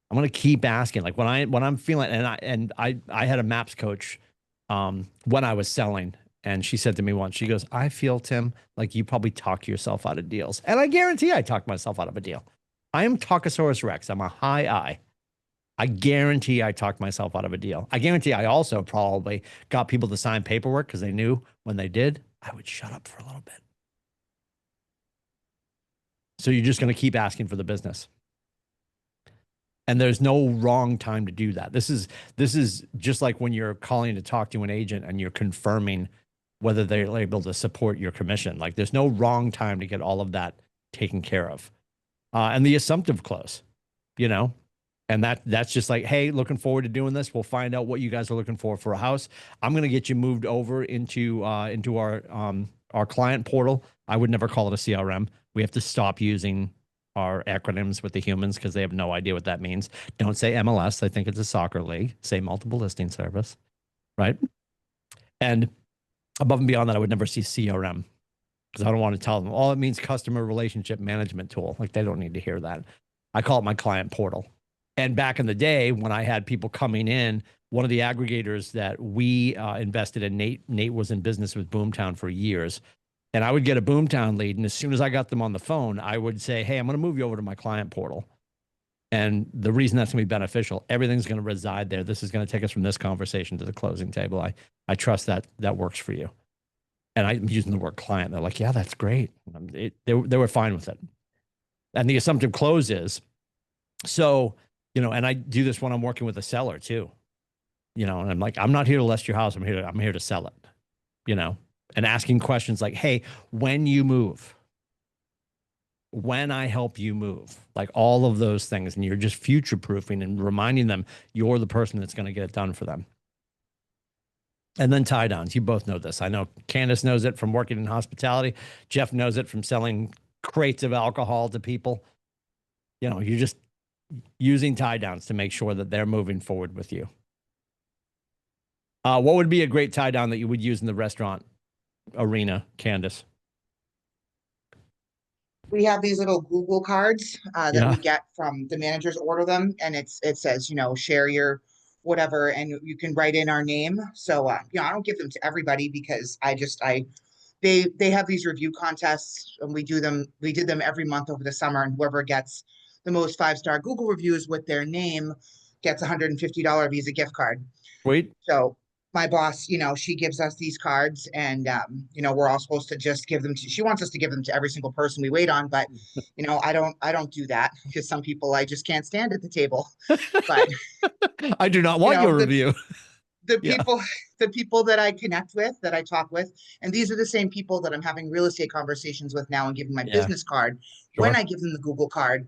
Speaker 1: I'm going to keep asking. Like when I'm feeling, and I had a MAPS coach when I was selling, And she said to me once, she goes, I feel, Tim, like you probably talk yourself out of deals. And I guarantee I talked myself out of a deal. I am Talkosaurus Rex. I'm a high I. I guarantee I talked myself out of a deal. I guarantee I also probably got people to sign paperwork because they knew when they did, I would shut up for a little bit. So you're just going to keep asking for the business. And there's no wrong time to do that. This is just like when you're calling to talk to an agent and you're confirming whether they're able to support your commission. Like there's no wrong time to get all of that taken care of. And the assumptive close, you know, and that's just like, hey, looking forward to doing this. We'll find out what you guys are looking for a house. I'm going to get you moved over into our client portal. I would never call it a CRM. We have to stop using our acronyms with the humans because they have no idea what that means. Don't say MLS. I think it's a soccer league. Say multiple listing service, right? And above and beyond that, I would never see CRM because I don't want to tell them, oh, it means customer relationship management tool. Like they don't need to hear that. I call it my client portal. And back in the day when I had people coming in, one of the aggregators that we invested in, Nate was in business with Boomtown for years. And I would get a Boomtown lead. And as soon as I got them on the phone, I would say, hey, I'm going to move you over to my client portal. And the reason that's going to be beneficial, everything's going to reside there. This is going to take us from this conversation to the closing table. I trust that works for you. And I'm using the word client. They're like, yeah, that's great. They were fine with it. And the assumptive close is, so, you know, and I do this when I'm working with a seller too, you know, and I'm like, I'm not here to list your house. I'm here to sell it, you know, and asking questions like, hey, when you move, when I help you move, like all of those things. And you're just future proofing and reminding them you're the person that's going to get it done for them. And then tie downs. You both know this. I know Candace knows it from working in hospitality. Jeff knows it from selling crates of alcohol to people. You know, you're just using tie downs to make sure that they're moving forward with you. What would be a great tie down that you would use in the restaurant arena, Candace?
Speaker 2: We have these little Google cards that
Speaker 1: Yeah.
Speaker 2: we get from the managers, order them, and it says, you know, share your whatever, and you can write in our name. So, you know, I don't give them to everybody because they have these review contests and we did them every month over the summer, and whoever gets the most 5-star Google reviews with their name gets a $150 Visa gift card.
Speaker 1: Sweet.
Speaker 2: So my boss, you know, she gives us these cards, and you know, we're all supposed to just give them to, she wants us to give them to every single person we wait on, but you know, I don't do that because some people I just can't stand at the table. But
Speaker 1: I do not want
Speaker 2: you know,
Speaker 1: your review.
Speaker 2: the
Speaker 1: Yeah.
Speaker 2: people that I connect with, that I talk with, and these are the same people that I'm having real estate conversations with now and giving my
Speaker 1: Yeah.
Speaker 2: business card
Speaker 1: Sure.
Speaker 2: when I give them the Google card.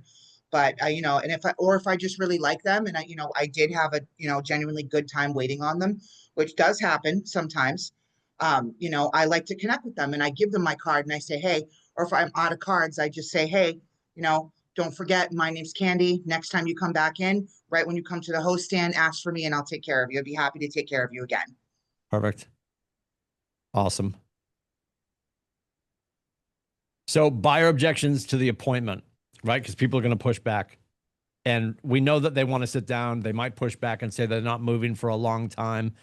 Speaker 2: But you know, and if I just really like them, and you know, I did have a, you know, genuinely good time waiting on them, which does happen sometimes. You know, I like to connect with them and I give them my card and I say, hey, or if I'm out of cards, I just say, hey, you know, don't forget, my name's Candy. Next time you come back in, right when you come to the host stand, ask for me and I'll take care of you. I'd be happy to take care of you again.
Speaker 1: Perfect. Awesome. So buyer objections to the appointment, right? Because people are going to push back. And we know that they want to sit down. They might push back and say they're not moving for a long time.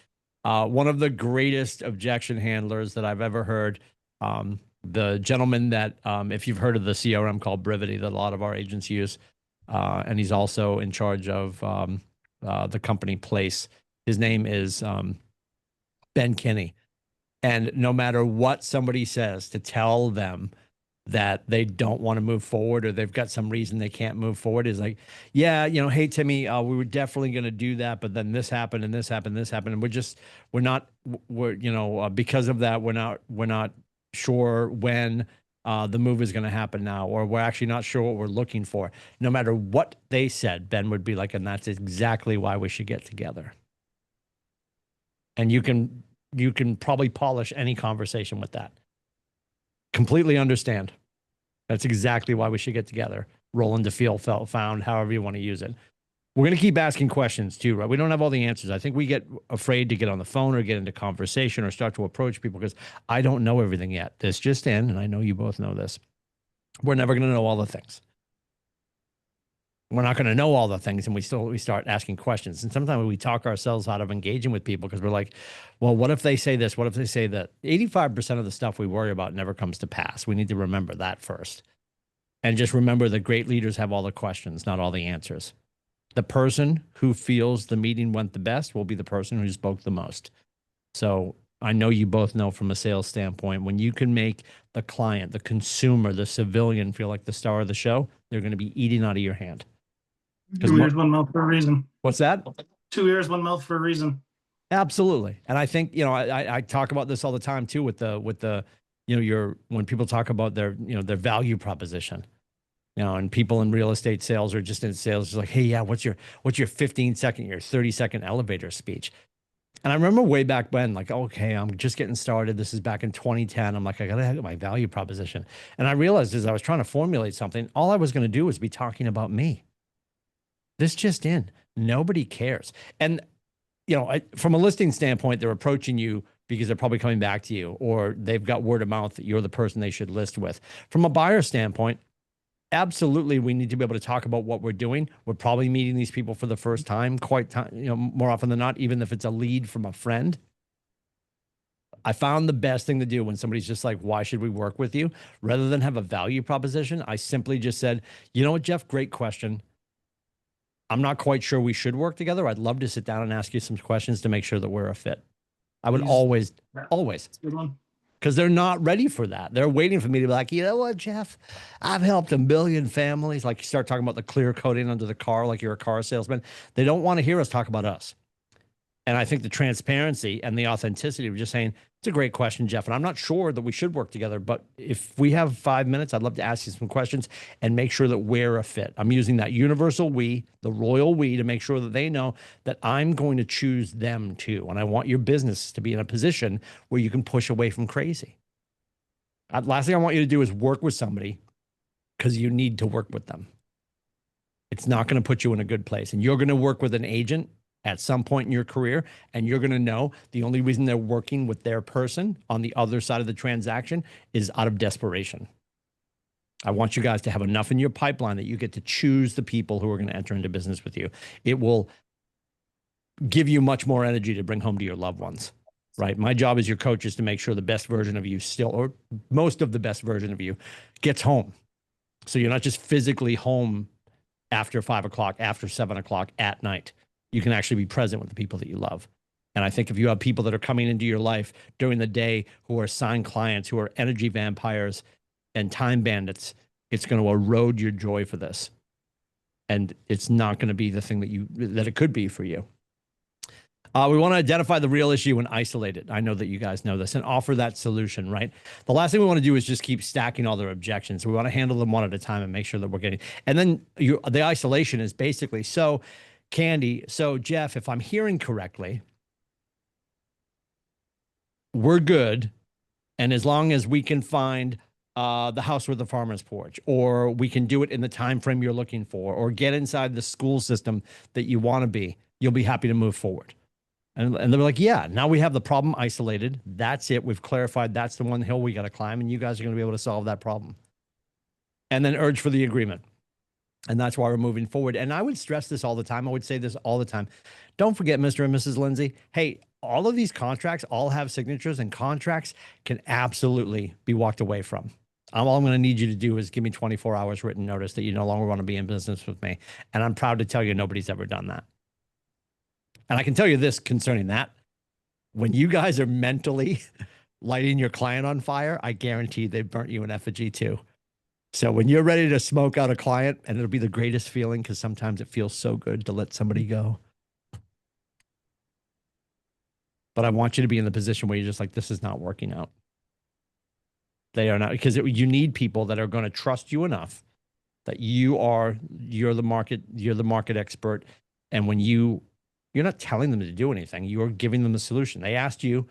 Speaker 1: One of the greatest objection handlers that I've ever heard, the gentleman that, if you've heard of the CRM called Brivity that a lot of our agents use, and he's also in charge of the company Place. His name is Ben Kinney. And no matter what somebody says to tell them that they don't want to move forward or they've got some reason they can't move forward, is like, yeah, you know, hey, Timmy, we were definitely going to do that, but then this happened and this happened, and this happened. And we're you know, because of that, we're not sure when the move is going to happen now, or we're actually not sure what we're looking for. No matter what they said, Ben would be like, and that's exactly why we should get together. And you can probably polish any conversation with that. Completely understand. That's exactly why we should get together. Rolling to feel, felt, found, however you want to use it. We're going to keep asking questions too, right? We don't have all the answers. I think we get afraid to get on the phone or get into conversation or start to approach people because I don't know everything yet. This just in, and I know you both know this. We're never going to know all the things. We're not going to know all the things, and we start asking questions. And sometimes we talk ourselves out of engaging with people because we're like, well, what if they say this? What if they say that? 85% of the stuff we worry about never comes to pass. We need to remember that first. And just remember that great leaders have all the questions, not all the answers. The person who feels the meeting went the best will be the person who spoke the most. So I know you both know from a sales standpoint, when you can make the client, the consumer, the civilian feel like the star of the show, they're going to be eating out of your hand.
Speaker 3: 2 ears, one mouth for a reason.
Speaker 1: What's that?
Speaker 3: 2 ears, one mouth for a reason.
Speaker 1: Absolutely. And I think, I talk about this all the time too with the, when people talk about their, their value proposition, and people in real estate sales or just in sales, just like, hey, yeah, what's your 15-second, your 30-second elevator speech? And I remember way back when, like, okay, I'm just getting started. This is back in 2010. I'm like, I got to have my value proposition. And I realized as I was trying to formulate something, all I was going to do was be talking about me. This just in, nobody cares. And, from a listing standpoint, they're approaching you because they're probably coming back to you, or they've got word of mouth that you're the person they should list with. From a buyer standpoint, absolutely, we need to be able to talk about what we're doing. We're probably meeting these people for the first time, more often than not, even if it's a lead from a friend. I found the best thing to do when somebody's just like, why should we work with you? Rather than have a value proposition, I simply just said, you know what, Jeff, great question. I'm not quite sure we should work together. I'd love to sit down and ask you some questions to make sure that we're a fit. I would always,
Speaker 3: Good one.
Speaker 1: because they're not ready for that. They're waiting for me to be like, you know what, Jeff, I've helped a million families. Like you start talking about the clear coating under the car, like you're a car salesman. They don't want to hear us talk about us. And I think the transparency and the authenticity of just saying, it's a great question, Jeff. And I'm not sure that we should work together, but if we have 5 minutes, I'd love to ask you some questions and make sure that we're a fit. I'm using that universal we, the royal we, to make sure that they know that I'm going to choose them too. And I want your business to be in a position where you can push away from crazy. Last thing I want you to do is work with somebody because you need to work with them. It's not going to put you in a good place. And you're going to work with an agent at some point in your career, and you're going to know the only reason they're working with their person on the other side of the transaction is out of desperation. I want you guys to have enough in your pipeline that you get to choose the people who are going to enter into business with you. It will give you much more energy to bring home to your loved ones, right? My job as your coach is to make sure the best version of you or most of the best version of you gets home. So you're not just physically home after 5 o'clock, after 7 o'clock at night. You can actually be present with the people that you love. And I think if you have people that are coming into your life during the day who are assigned clients, who are energy vampires and time bandits, it's going to erode your joy for this. And it's not going to be the thing that it could be for you. We want to identify the real issue and isolate it. I know that you guys know this, and offer that solution, right? The last thing we want to do is just keep stacking all their objections. We want to handle them one at a time and make sure that we're getting, and then the isolation is basically, so Candy, so Jeff, if I'm hearing correctly, we're good. And as long as we can find the house with the farmer's porch, or we can do it in the time frame you're looking for, or get inside the school system that you want to be, you'll be happy to move forward. And they're like, yeah, now we have the problem isolated. That's it. We've clarified that's the one hill we got to climb, and you guys are going to be able to solve that problem. And then urge for the agreement. And that's why we're moving forward. And I would stress this all the time. I would say this all the time. Don't forget, Mr. and Mrs. Lindsay, hey, all of these contracts all have signatures, and contracts can absolutely be walked away from. All I'm going to need you to do is give me 24 hours written notice that you no longer want to be in business with me. And I'm proud to tell you nobody's ever done that. And I can tell you this concerning that. When you guys are mentally lighting your client on fire, I guarantee they've burnt you in effigy too. So when you're ready to smoke out a client, and it'll be the greatest feeling because sometimes it feels so good to let somebody go. But I want you to be in the position where you're just like, this is not working out. They are not, because you need people that are going to trust you enough that you're the market expert. And when you're not telling them to do anything, you're giving them the solution. They asked you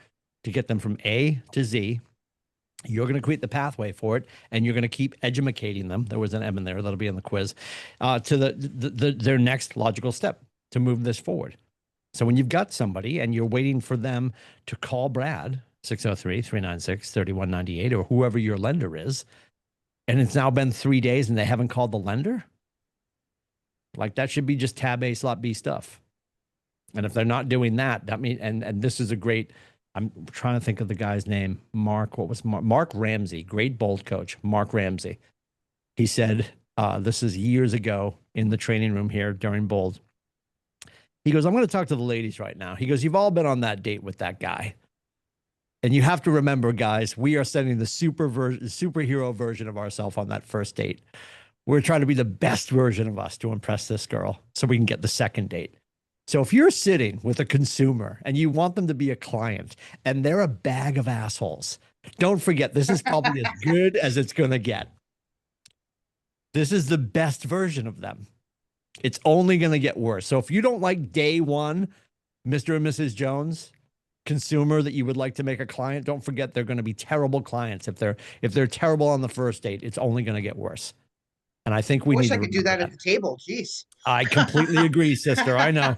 Speaker 1: to get them from A to Z. You're going to create the pathway for it, and you're going to keep educating them. There was an M in there that'll be in the quiz to their next logical step to move this forward. So when you've got somebody and you're waiting for them to call Brad, 603-396-3198, or whoever your lender is, and it's now been 3 days and they haven't called the lender, Like that should be just tab A, slot B stuff. And if they're not doing that, that means, and this is a great, I'm trying to think of the guy's name. Mark Ramsey, great Bold coach, Mark Ramsey. He said, this is years ago in the training room here during Bold. He goes, I'm going to talk to the ladies right now. He goes, you've all been on that date with that guy. And you have to remember, guys, we are sending the superhero version of ourselves on that first date. We're trying to be the best version of us to impress this girl so we can get the second date. So if you're sitting with a consumer and you want them to be a client and they're a bag of assholes, don't forget, this is probably as good as it's going to get. This is the best version of them. It's only going to get worse. So if you don't like day one, Mr. and Mrs. Jones, consumer that you would like to make a client, don't forget they're going to be terrible clients. If they're terrible on the first date, it's only going to get worse. And I think we
Speaker 2: Wish
Speaker 1: need
Speaker 2: I
Speaker 1: to
Speaker 2: could do that at the table. Jeez.
Speaker 1: I completely agree, sister. I know.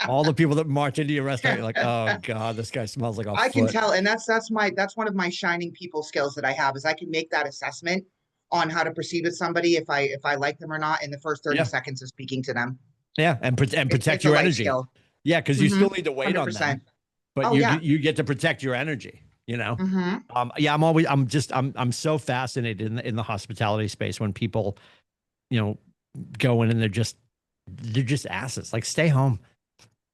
Speaker 1: All the people that march into your restaurant, you're like, oh God, this guy smells like a
Speaker 2: I
Speaker 1: foot.
Speaker 2: can tell, and that's one of my shining people skills that I have is I can make that assessment on how to proceed with somebody if I like them or not in the first 30 seconds of speaking to them.
Speaker 1: Yeah, and protect
Speaker 2: It's
Speaker 1: your
Speaker 2: a life
Speaker 1: energy.
Speaker 2: skill.
Speaker 1: Yeah, because you still need to wait
Speaker 2: 100%.
Speaker 1: on them, but
Speaker 2: Oh,
Speaker 1: you get to protect your energy. You know, yeah, I'm so fascinated in the hospitality space when people, you know, go in and they're just asses. Like, stay home,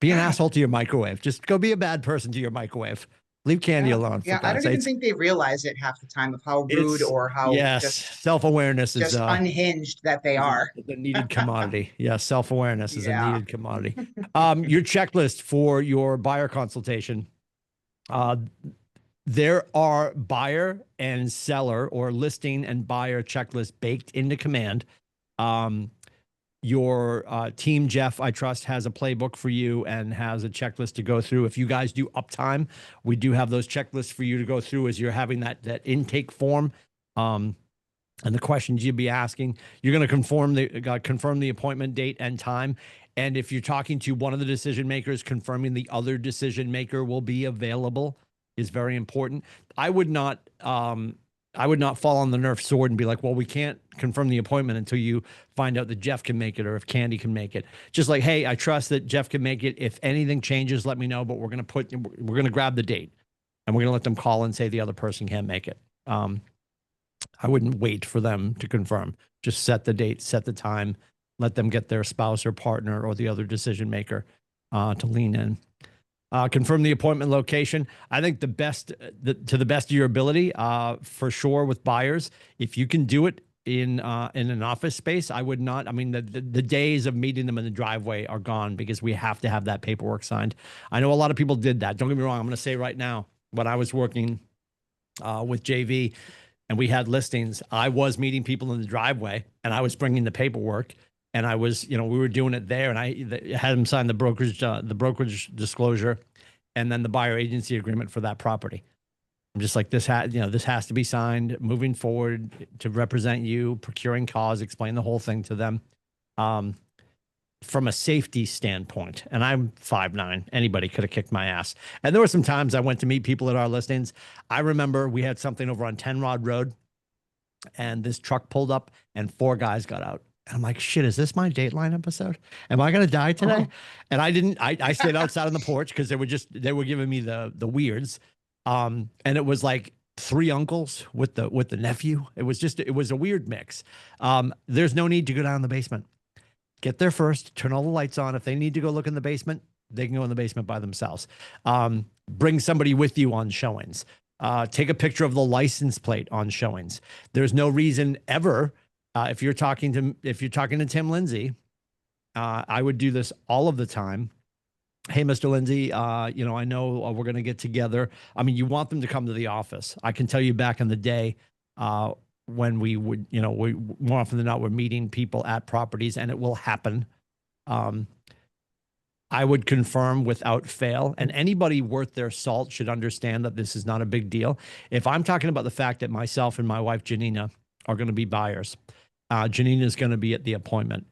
Speaker 1: be an asshole to your microwave. Just go be a bad person to your microwave. Leave candy alone.
Speaker 2: Yeah, I don't even think they realize it half the time of how rude or how just
Speaker 1: self-awareness is
Speaker 2: unhinged that they are.
Speaker 1: The needed commodity. Yeah, self-awareness is a needed commodity. Your checklist for your buyer consultation. There are buyer and seller or listing and buyer checklists baked into Command. Your team, Jeff, I trust, has a playbook for you and has a checklist to go through. If you guys do uptime, we do have those checklists for you to go through as you're having that intake form. And the questions you'd be asking, you're going to confirm the appointment date and time. And if you're talking to one of the decision makers, confirming the other decision maker will be available is very important. I would not fall on the Nerf sword and be like, well, we can't confirm the appointment until you find out that Jeff can make it or if Candy can make it. Just like, hey, I trust that Jeff can make it. If anything changes, let me know, but we're going to grab the date and we're going to let them call and say the other person can't make it. I wouldn't wait for them to confirm. Just set the date, set the time, let them get their spouse or partner or the other decision maker to lean in. Confirm the appointment location. I think to the best of your ability, for sure with buyers, if you can do it in an office space, I would not. I mean, the days of meeting them in the driveway are gone because we have to have that paperwork signed. I know a lot of people did that. Don't get me wrong. I'm going to say right now, when I was working with JV and we had listings, I was meeting people in the driveway and I was bringing the paperwork. And I was, we were doing it there, and I had him sign the brokerage disclosure, and then the buyer agency agreement for that property. I'm just like, this has to be signed moving forward to represent you, procuring cause, explain the whole thing to them, from a safety standpoint. And I'm 5'9". Anybody could have kicked my ass. And there were some times I went to meet people at our listings. I remember we had something over on 10 Rod Road, and this truck pulled up, and 4 guys got out. And I'm like, shit, is this my Dateline episode? Am I going to die today? And I stayed outside on the porch because they were giving me the weirds. And it was like 3 uncles with the nephew. It was a weird mix. There's no need to go down in the basement. Get there first, turn all the lights on. If they need to go look in the basement, they can go in the basement by themselves. Bring somebody with you on showings. Take a picture of the license plate on showings. There's no reason ever. If you're talking to Tim Lindsay, I would do this all of the time. Hey, Mr. Lindsay, I know we're going to get together. I mean, you want them to come to the office. I can tell you back in the day when we would, we more often than not, we're meeting people at properties, and it will happen. I would confirm without fail, and anybody worth their salt should understand that this is not a big deal. If I'm talking about the fact that myself and my wife, Janina, are going to be buyers, Janina is going to be at the appointment.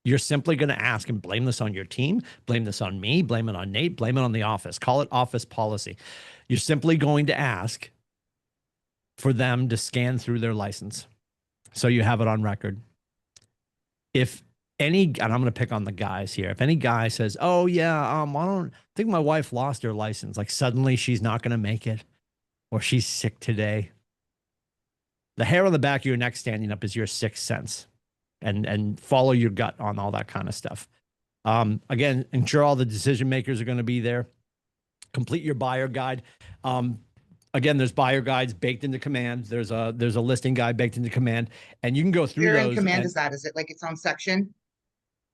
Speaker 1: You're simply going to ask and blame this on your team, blame this on me, blame it on Nate, blame it on the office. Call it office policy. You're simply going to ask for them to scan through their license so you have it on record. If and I'm going to pick on the guys here. If any guy says, "Oh yeah, I think my wife lost her license," like suddenly she's not going to make it, or she's sick today. The hair on the back of your neck standing up is your sixth sense, and follow your gut on all that kind of stuff. Again, ensure all the decision makers are going to be there. Complete your buyer guide. Again, there's buyer guides baked into Command. There's a listing guide baked into Command, and you can go through
Speaker 2: Where
Speaker 1: those.
Speaker 2: in Command
Speaker 1: and,
Speaker 2: is that? Is it like its own section?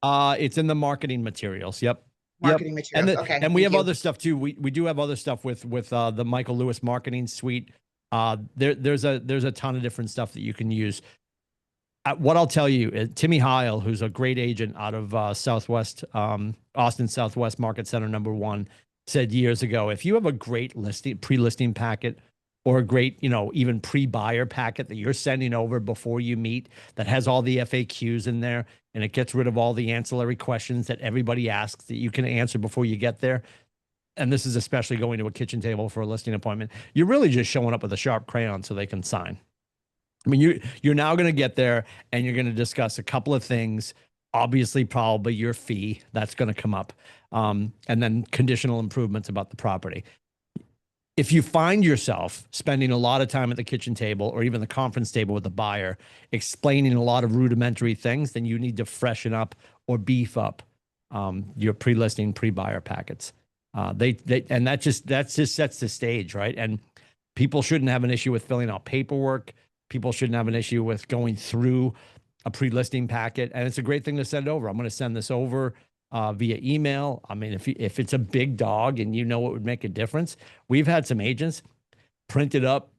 Speaker 1: It's in the marketing materials. Yep.
Speaker 2: Marketing materials. Okay.
Speaker 1: And we
Speaker 2: thank
Speaker 1: have
Speaker 2: you.
Speaker 1: other stuff too. We do have other stuff with the Michael Lewis marketing suite. There's a ton of different stuff that you can use. What I'll tell you, Timmy Heil, who's a great agent out of Southwest, Austin Southwest Market Center #1, said years ago, if you have a great pre-listing packet, or a great, even pre-buyer packet that you're sending over before you meet that has all the FAQs in there, and it gets rid of all the ancillary questions that everybody asks that you can answer before you get there. And this is especially going to a kitchen table for a listing appointment. You're really just showing up with a sharp crayon so they can sign. I mean, you're now going to get there and you're going to discuss a couple of things. Obviously, probably your fee, that's going to come up. And then conditional improvements about the property. If you find yourself spending a lot of time at the kitchen table or even the conference table with the buyer, explaining a lot of rudimentary things, then you need to freshen up or beef up your pre-listing, pre-buyer packets. And that just sets the stage, right? And people shouldn't have an issue with filling out paperwork. People shouldn't have an issue with going through a pre-listing packet. And it's a great thing to send over. I'm going to send this over via email. I mean, if it's a big dog and you know it would make a difference, we've had some agents print it up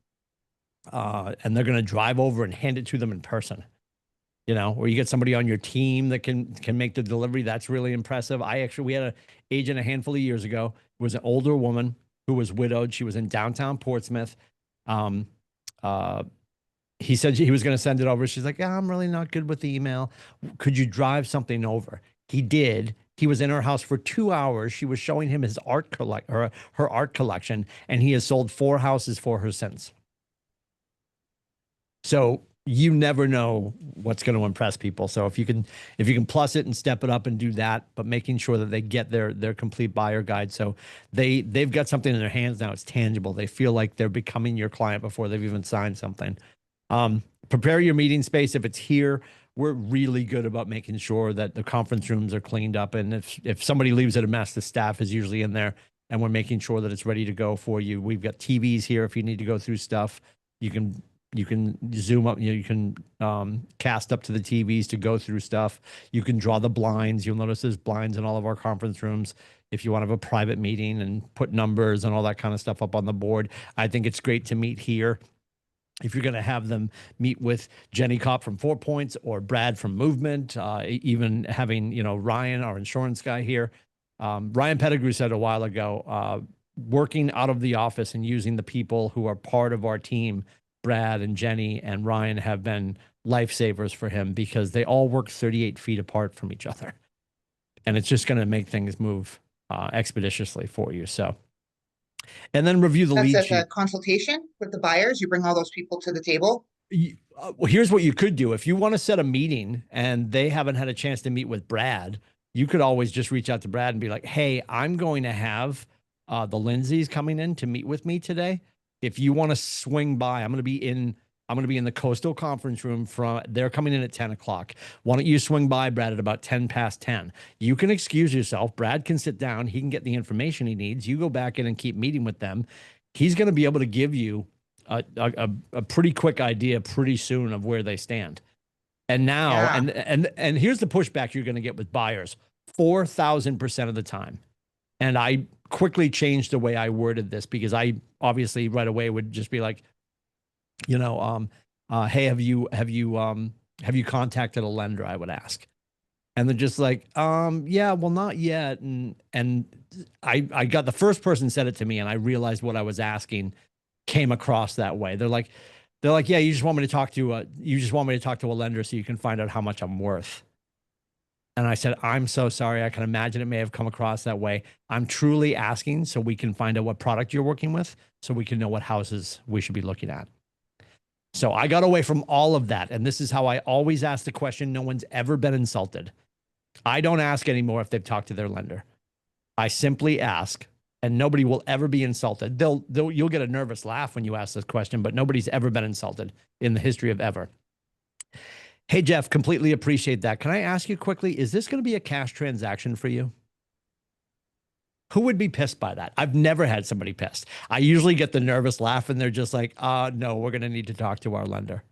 Speaker 1: and they're going to drive over and hand it to them in person. Or you get somebody on your team that can make the delivery. That's really impressive. We had an agent a handful of years ago. It was an older woman who was widowed. She was in downtown Portsmouth. He said he was going to send it over. She's like, "Yeah, I'm really not good with the email. Could you drive something over?" He did. He was in her house for 2 hours. She was showing him his her art collection, and he has sold 4 houses for her since. So you never know what's going to impress people. So if you can plus it and step it up and do that, but making sure that they get their complete buyer guide. So they've got something in their hands now. It's tangible. They feel like they're becoming your client before they've even signed something. Prepare your meeting space. If it's here, we're really good about making sure that the conference rooms are cleaned up. And if somebody leaves it a mess, the staff is usually in there and we're making sure that it's ready to go for you. We've got TVs here. If you need to go through stuff, you can zoom up, you can cast up to the TVs to go through stuff. You can draw the blinds. You'll notice there's blinds in all of our conference rooms. If you want to have a private meeting and put numbers and all that kind of stuff up on the board, I think it's great to meet here. If you're going to have them meet with Jenny Kopp from 4 Points or Brad from Movement, even having, Ryan, our insurance guy here. Ryan Pettigrew said a while ago, working out of the office and using the people who are part of our team, Brad and Jenny and Ryan, have been lifesavers for him because they all work 38 feet apart from each other. And it's just going to make things move expeditiously for you. So, and then review the lead sheet.
Speaker 2: That's a consultation with the buyers. You bring all those people to the table.
Speaker 1: Well, here's what you could do. If you want to set a meeting and they haven't had a chance to meet with Brad, you could always just reach out to Brad and be like, "Hey, I'm going to have the Lindsays coming in to meet with me today. If you want to swing by, I'm going to be in the Coastal Conference Room. They're coming in at 10 o'clock. Why don't you swing by, Brad, at about 10 past 10? You can excuse yourself. Brad can sit down. He can get the information he needs. You go back in and keep meeting with them. He's going to be able to give you a pretty quick idea pretty soon of where they stand. And now, and here's the pushback you're going to get with buyers 4,000% of the time. And I quickly changed the way I worded this because I obviously right away would just be like, hey, have you contacted a lender? I would ask. And they're just like, yeah, well, not yet. And I got the first person said it to me and I realized what I was asking came across that way. They're like, yeah, you just want me to talk to a lender so you can find out how much I'm worth. And I said, I'm so sorry. I can imagine it may have come across that way. I'm truly asking so we can find out what product you're working with so we can know what houses we should be looking at. So I got away from all of that. And this is how I always ask the question. No one's ever been insulted. I don't ask anymore if they've talked to their lender. I simply ask, and nobody will ever be insulted. You'll get a nervous laugh when you ask this question, but nobody's ever been insulted in the history of ever. Hey, Jeff, completely appreciate that. Can I ask you quickly, is this going to be a cash transaction for you? Who would be pissed by that? I've never had somebody pissed. I usually get the nervous laugh and they're just like, no, we're going to need to talk to our lender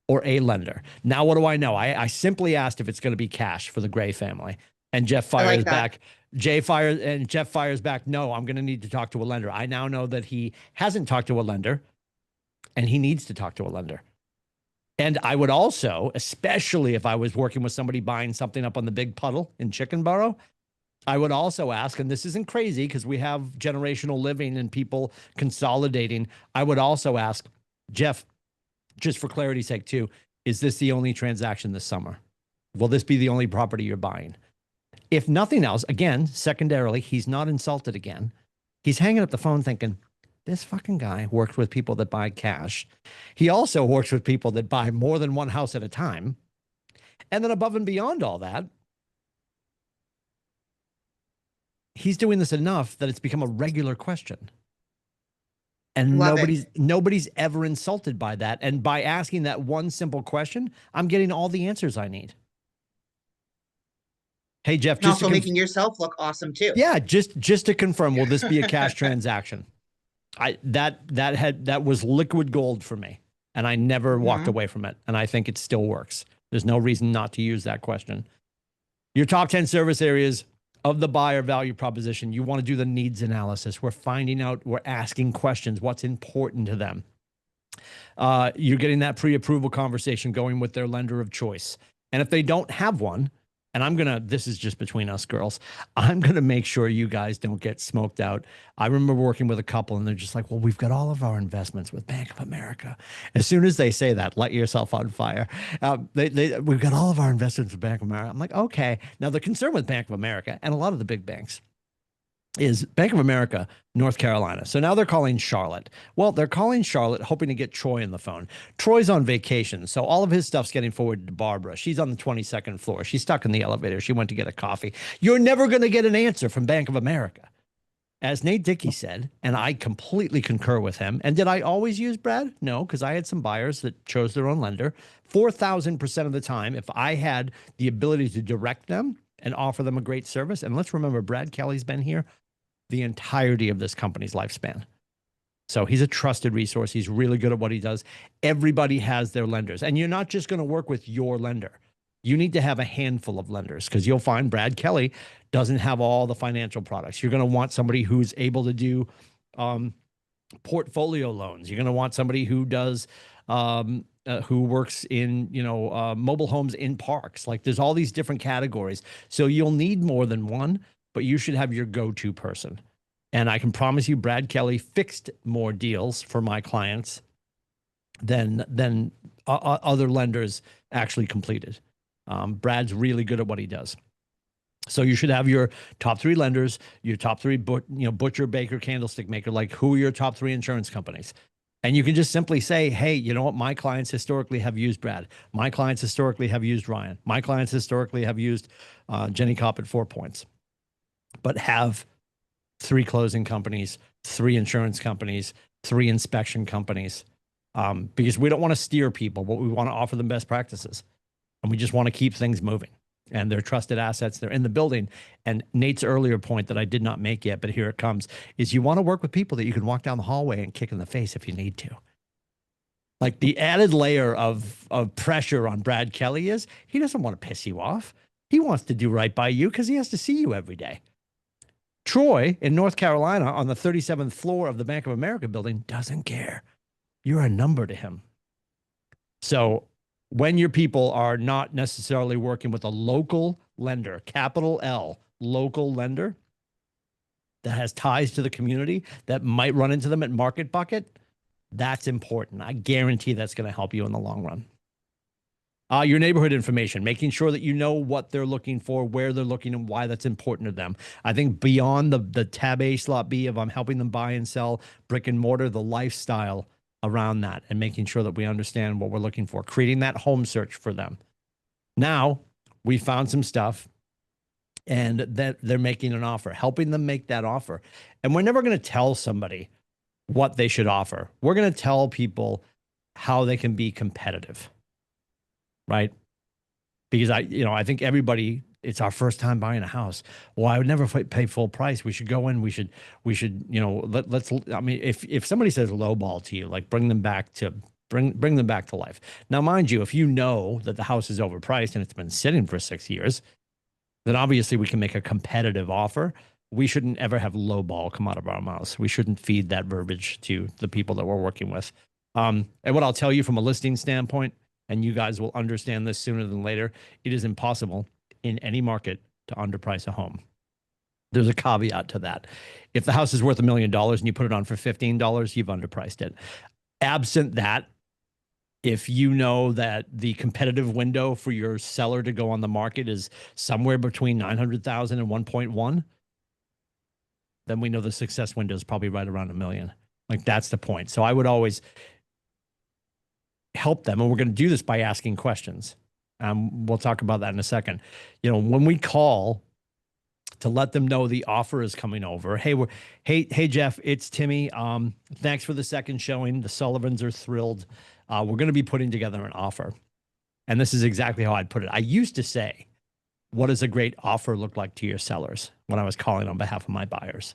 Speaker 1: or a lender. Now, what do I know? I simply asked if it's going to be cash for the Gray family. And Jeff fires back. Jeff fires back. No, I'm going to need to talk to a lender. I now know that he hasn't talked to a lender and he needs to talk to a lender. And I would also, especially if I was working with somebody buying something up on the Big Puddle in Chickenboro, I would also ask, and this isn't crazy because we have generational living and people consolidating. I would also ask, Jeff, just for clarity's sake too, is this the only transaction this summer? Will this be the only property you're buying? If nothing else, again, secondarily, he's not insulted again. He's hanging up the phone thinking, this fucking guy works with people that buy cash. He also works with people that buy more than one house at a time. And then above and beyond all that, he's doing this enough that it's become a regular question. And nobody's ever insulted by that. And by asking that one simple question, I'm getting all the answers I need. Hey, Jeff,
Speaker 2: just also making yourself look awesome too.
Speaker 1: Yeah, just to confirm, will this be a cash transaction? That was liquid gold for me, and I never walked away from it. And I think it still works. There's no reason not to use that question. Your top 10 service areas of the buyer value proposition. You want to do the needs analysis. We're finding out, we're asking questions, what's important to them. You're getting that pre-approval conversation going with their lender of choice. And if they don't have one, and this is just between us girls, I'm going to make sure you guys don't get smoked out. I remember working with a couple and they're just like, well, we've got all of our investments with Bank of America. As soon as they say that, light yourself on fire. We've got all of our investments with Bank of America. I'm like, okay. Now the concern with Bank of America and a lot of the big banks is Bank of America, North Carolina. So now they're calling Charlotte. Well, they're calling Charlotte, hoping to get Troy on the phone. Troy's on vacation, so all of his stuff's getting forwarded to Barbara. She's on the 22nd floor. She's stuck in the elevator. She went to get a coffee. You're never going to get an answer from Bank of America. As Nate Dickey said, and I completely concur with him. And did I always use Brad? No, because I had some buyers that chose their own lender. 4,000% of the time, if I had the ability to direct them and offer them a great service, and let's remember, Brad Kelly's been here the entirety of this company's lifespan. So he's a trusted resource. He's really good at what he does. Everybody has their lenders. And you're not just going to work with your lender. You need to have a handful of lenders because you'll find Brad Kelly doesn't have all the financial products. You're going to want somebody who's able to do portfolio loans. You're going to want somebody who does who works in, mobile homes in parks. Like there's all these different categories. So you'll need more than one, but you should have your go-to person. And I can promise you, Brad Kelly fixed more deals for my clients than other lenders actually completed. Brad's really good at what he does. So you should have your top 3 lenders, your top 3, butcher, baker, candlestick maker, like who are your top 3 insurance companies? And you can just simply say, hey, you know what? My clients historically have used Brad. My clients historically have used Ryan. My clients historically have used Jenny Kopp at 4 Points. But have 3 closing companies, 3 insurance companies, 3 inspection companies, because we don't want to steer people, but we want to offer them best practices. And we just want to keep things moving. And they're trusted assets. They're in the building. And Nate's earlier point that I did not make yet, but here it comes, is you want to work with people that you can walk down the hallway and kick in the face if you need to. Like the added layer of pressure on Brad Kelly is he doesn't want to piss you off. He wants to do right by you because he has to see you every day. Troy in North Carolina on the 37th floor of the Bank of America building doesn't care. You're a number to him. So when your people are not necessarily working with a local lender, capital L, local lender that has ties to the community that might run into them at Market Bucket, that's important. I guarantee that's going to help you in the long run. Your neighborhood information, making sure that you know what they're looking for, where they're looking, and why that's important to them. I think beyond the tab A, slot B of I'm helping them buy and sell brick and mortar, the lifestyle around that and making sure that we understand what we're looking for, creating that home search for them. Now, we found some stuff and that they're making an offer, helping them make that offer. And we're never going to tell somebody what they should offer. We're going to tell people how they can be competitive, right? Because I think everybody, it's our first time buying a house. Well, I would never pay full price. We should go in. We should, let's, I mean, if somebody says lowball to you, like bring them back to life. Now, mind you, if you know that the house is overpriced and it's been sitting for 6 years, then obviously we can make a competitive offer. We shouldn't ever have lowball come out of our mouths. We shouldn't feed that verbiage to the people that we're working with. And what I'll tell you from a listing standpoint, and you guys will understand this sooner than later, it is impossible in any market to underprice a home. There's a caveat to that. If the house is worth $1 million and you put it on for $15, you've underpriced it. Absent that, if you know that the competitive window for your seller to go on the market is somewhere between 900,000 and 1.1, then we know the success window is probably right around $1 million. Like, that's the point. So I would always help them. And we're going to do this by asking questions. We'll talk about that in a second. When we call to let them know the offer is coming over. Hey, Jeff, it's Timmy. Thanks for the second showing. The Sullivans are thrilled. We're going to be putting together an offer. And this is exactly how I'd put it. I used to say, what does a great offer look like to your sellers when I was calling on behalf of my buyers?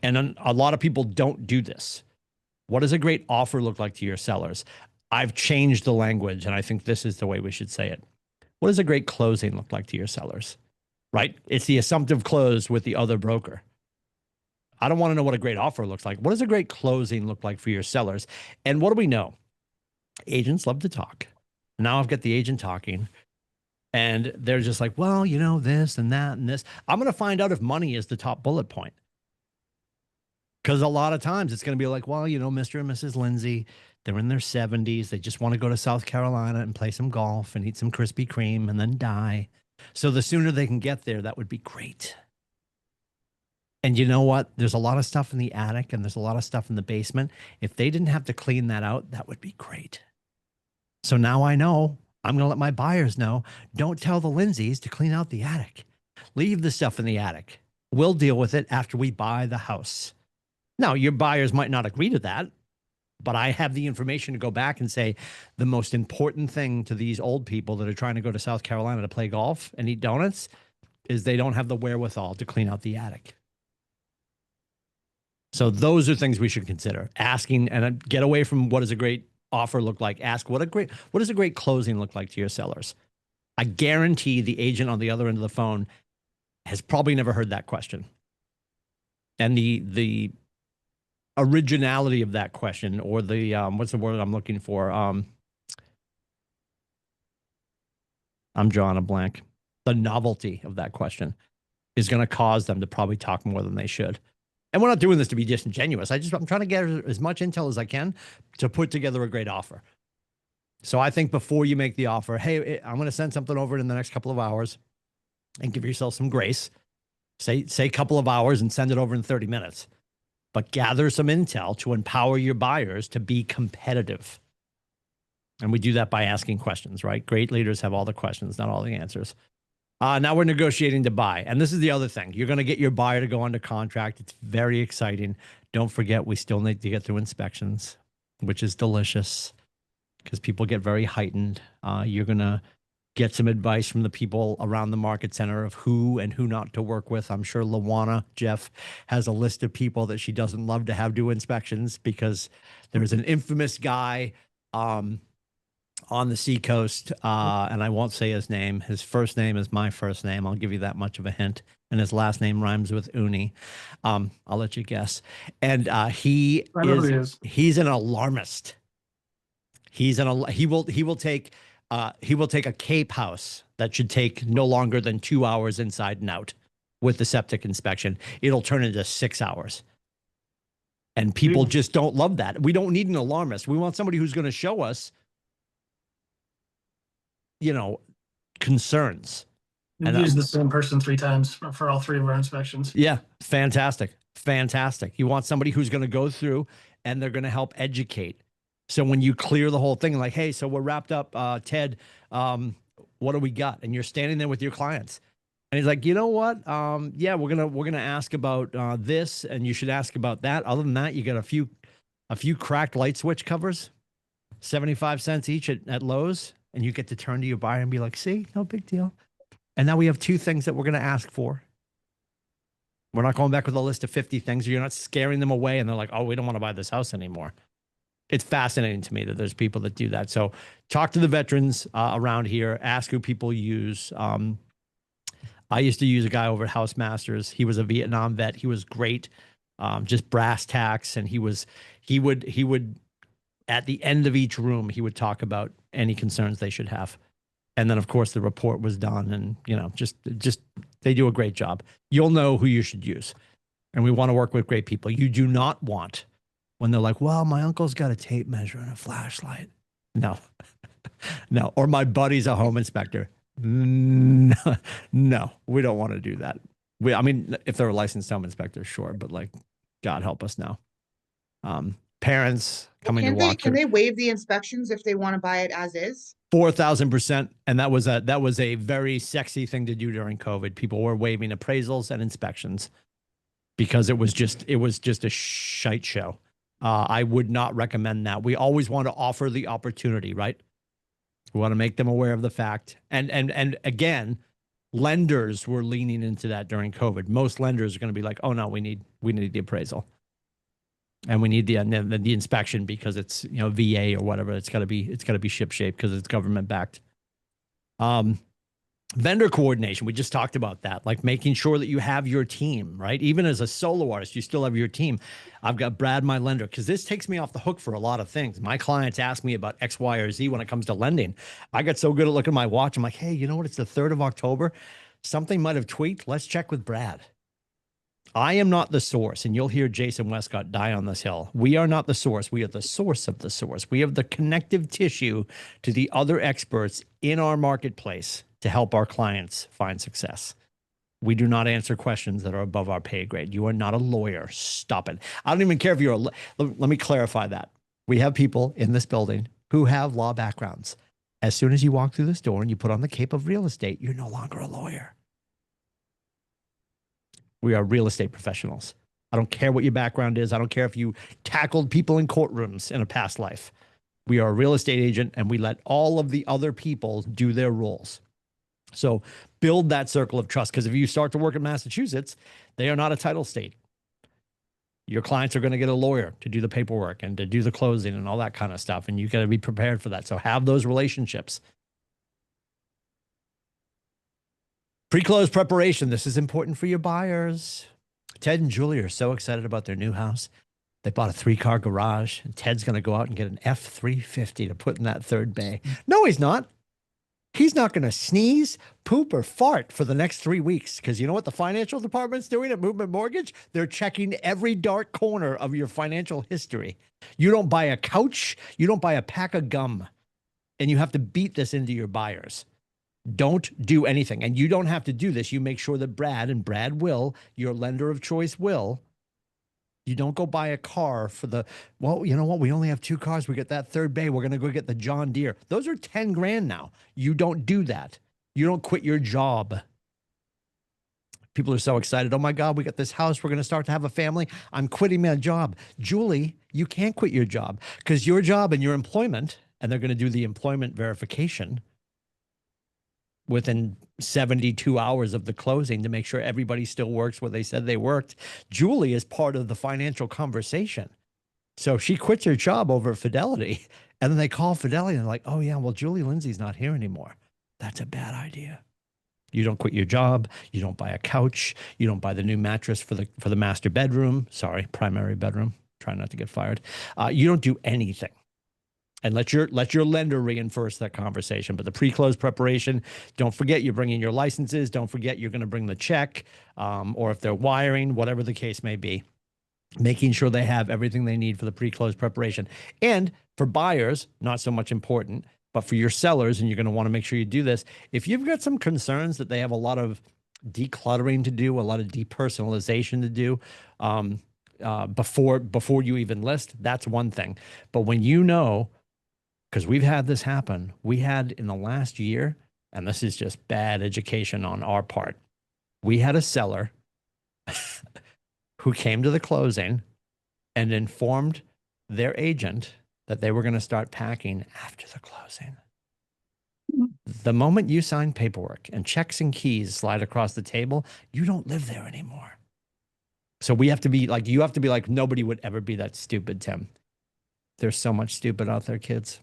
Speaker 1: And a lot of people don't do this. What does a great offer look like to your sellers? I've changed the language, and I think this is the way we should say it. What does a great closing look like to your sellers? Right? It's the assumptive close with the other broker. I don't want to know what a great offer looks like. What does a great closing look like for your sellers? And what do we know? Agents love to talk. Now I've got the agent talking, and they're just like, well, this and that and this. I'm going to find out if money is the top bullet point. Because a lot of times it's going to be like, well, Mr. and Mrs. Lindsay, they're in their 70s. They just want to go to South Carolina and play some golf and eat some Krispy Kreme and then die. So the sooner they can get there, that would be great. And you know what? There's a lot of stuff in the attic and there's a lot of stuff in the basement. If they didn't have to clean that out, that would be great. So now I know. I'm going to let my buyers know. Don't tell the Lindsays to clean out the attic. Leave the stuff in the attic. We'll deal with it after we buy the house. Now, your buyers might not agree to that, but I have the information to go back and say the most important thing to these old people that are trying to go to South Carolina to play golf and eat donuts is they don't have the wherewithal to clean out the attic. So those are things we should consider. Asking, and get away from what does a great offer look like. Ask what does a great closing look like to your sellers? I guarantee the agent on the other end of the phone has probably never heard that question. And the originality of that question, or the what's the word I'm looking for? I'm drawing a blank. The novelty of that question is going to cause them to probably talk more than they should. And we're not doing this to be disingenuous. I'm trying to get as much intel as I can to put together a great offer. So I think before you make the offer, hey, I'm going to send something over in the next couple of hours, and give yourself some grace. Say a couple of hours and send it over in 30 minutes. But gather some intel to empower your buyers to be competitive. And we do that by asking questions, right? Great leaders have all the questions, not all the answers. Now we're negotiating to buy. And this is the other thing. You're going to get your buyer to go under contract. It's very exciting. Don't forget, we still need to get through inspections, which is delicious because people get very heightened. You're going to get some advice from the people around the market center of who and who not to work with. I'm sure Lawana, Jeff, has a list of people that she doesn't love to have do inspections because there's an infamous guy on the seacoast, and I won't say his name. His first name is my first name. I'll give you that much of a hint. And his last name rhymes with Uni. I'll let you guess. And he's an alarmist. He will take a Cape house that should take no longer than 2 hours inside and out with the septic inspection. It'll turn into 6 hours. And people just don't love that. We don't need an alarmist. We want somebody who's going to show us, concerns.
Speaker 3: We've used the same person 3 times for all 3 of our inspections.
Speaker 1: Yeah, fantastic. Fantastic. You want somebody who's going to go through and they're going to help educate. So when you clear the whole thing, like, hey, so we're wrapped up, Ted, what do we got? And you're standing there with your clients And he's like, you know what? Yeah, we're gonna ask about this, and you should ask about that. Other than that, you got a few cracked light switch covers, 75 cents each at Lowe's, and you get to turn to your buyer and be like, see, no big deal. And now we have 2 things that we're gonna ask for. We're not going back with a list of 50 things. You're not scaring them away, and they're like, oh, we don't want to buy this house anymore. It's fascinating to me that there's people that do that. So talk to the veterans around here. Ask who people use. I used to use a guy over at House Masters. He was a Vietnam vet. He was great, just brass tacks. And he would, at the end of each room, he would talk about any concerns they should have. And then, of course, the report was done. And, you know, just they do a great job. You'll know who you should use. And we want to work with great people. You do not want when they're like, well, my uncle's got a tape measure and a flashlight. No, no. Or my buddy's a home inspector. No, no, we don't want to do that. I mean, if they're a licensed home inspector, sure, but like, God help us now. Parents coming to walk
Speaker 2: Can
Speaker 1: through
Speaker 2: they waive the inspections if they want to buy it as is?
Speaker 1: 4,000%, and that was a very sexy thing to do during COVID. People were waiving appraisals and inspections because it was just a shite show. I would not recommend that. We always want to offer the opportunity, right? We want to make them aware of the fact. And again, lenders were leaning into that during COVID. Most lenders are going to be like, oh no, we need the appraisal. And we need the inspection because it's, you know, VA or whatever. It's got to be ship shape because it's government backed. Vendor coordination. We just talked about that, like making sure that you have your team, right? Even as a solo artist, you still have your team. I've got Brad, my lender, because this takes me off the hook for a lot of things. My clients ask me about X, Y, or Z when it comes to lending. I got so good at looking at my watch. I'm like, hey, you know what? It's the 3rd of October. Something might have tweaked. Let's check with Brad. I am not the source, and you'll hear Jason Westcott die on this hill. We are not the source. We are the source of the source. We have the connective tissue to the other experts in our marketplace to help our clients find success. We do not answer questions that are above our pay grade. You are not a lawyer. Stop it. I don't even care if you're let me clarify that. We have people in this building who have law backgrounds. As soon as you walk through this door and you put on the cape of real estate, you're no longer a lawyer. We are real estate professionals. I don't care what your background is. I don't care if you tackled people in courtrooms in a past life. We are a real estate agent, and we let all of the other people do their roles. So build that circle of trust, because if you start to work in Massachusetts, they are not a title state. Your clients are going to get a lawyer to do the paperwork and to do the closing and all that kind of stuff, and you got to be prepared for that. So have those relationships. Pre-close preparation. This is important for your buyers. Ted and Julie are so excited about their new house. They bought a 3-car garage, and Ted's going to go out and get an F-350 to put in that 3rd bay. No, he's not. He's not going to sneeze, poop, or fart for the next 3 weeks, because you know what the financial department's doing at Movement Mortgage? They're checking every dark corner of your financial history. You don't buy a couch, you don't buy a pack of gum, and you have to beat this into your buyers. Don't do anything. And you don't have to do this. You make sure that Brad, and Brad will, your lender of choice will, you don't go buy a car for the, well, you know what? We only have 2 cars. We get that 3rd bay. We're going to go get the John Deere. Those are 10 grand now. You don't do that. You don't quit your job. People are so excited. Oh my God, we got this house. We're going to start to have a family. I'm quitting my job. Julie, you can't quit your job, because your job and your employment, and they're going to do the employment verification within 72 hours of the closing to make sure everybody still works where they said they worked. Julie is part of the financial conversation. So she quits her job over Fidelity, and then they call Fidelity and they're like, oh yeah, well, Julie Lindsay's not here anymore. That's a bad idea. You don't quit your job. You don't buy a couch. You don't buy the new mattress for the master bedroom. Sorry, primary bedroom. Try not to get fired. You don't do anything. And let your lender reinforce that conversation. But the pre-close preparation, don't forget you're bringing your licenses. Don't forget you're going to bring the check, or if they're wiring, whatever the case may be, making sure they have everything they need for the pre-close preparation. And for buyers, not so much important, but for your sellers, and you're going to want to make sure you do this, if you've got some concerns that they have a lot of decluttering to do, a lot of depersonalization to do, before you even list, that's one thing. But when you know, because we've had this happen. We had in the last year, and this is just bad education on our part. We had a seller who came to the closing and informed their agent that they were going to start packing after the closing. The moment you sign paperwork and checks and keys slide across the table, you don't live there anymore. So we have to be like, you have to be like, nobody would ever be that stupid, Tim. There's so much stupid out there, kids.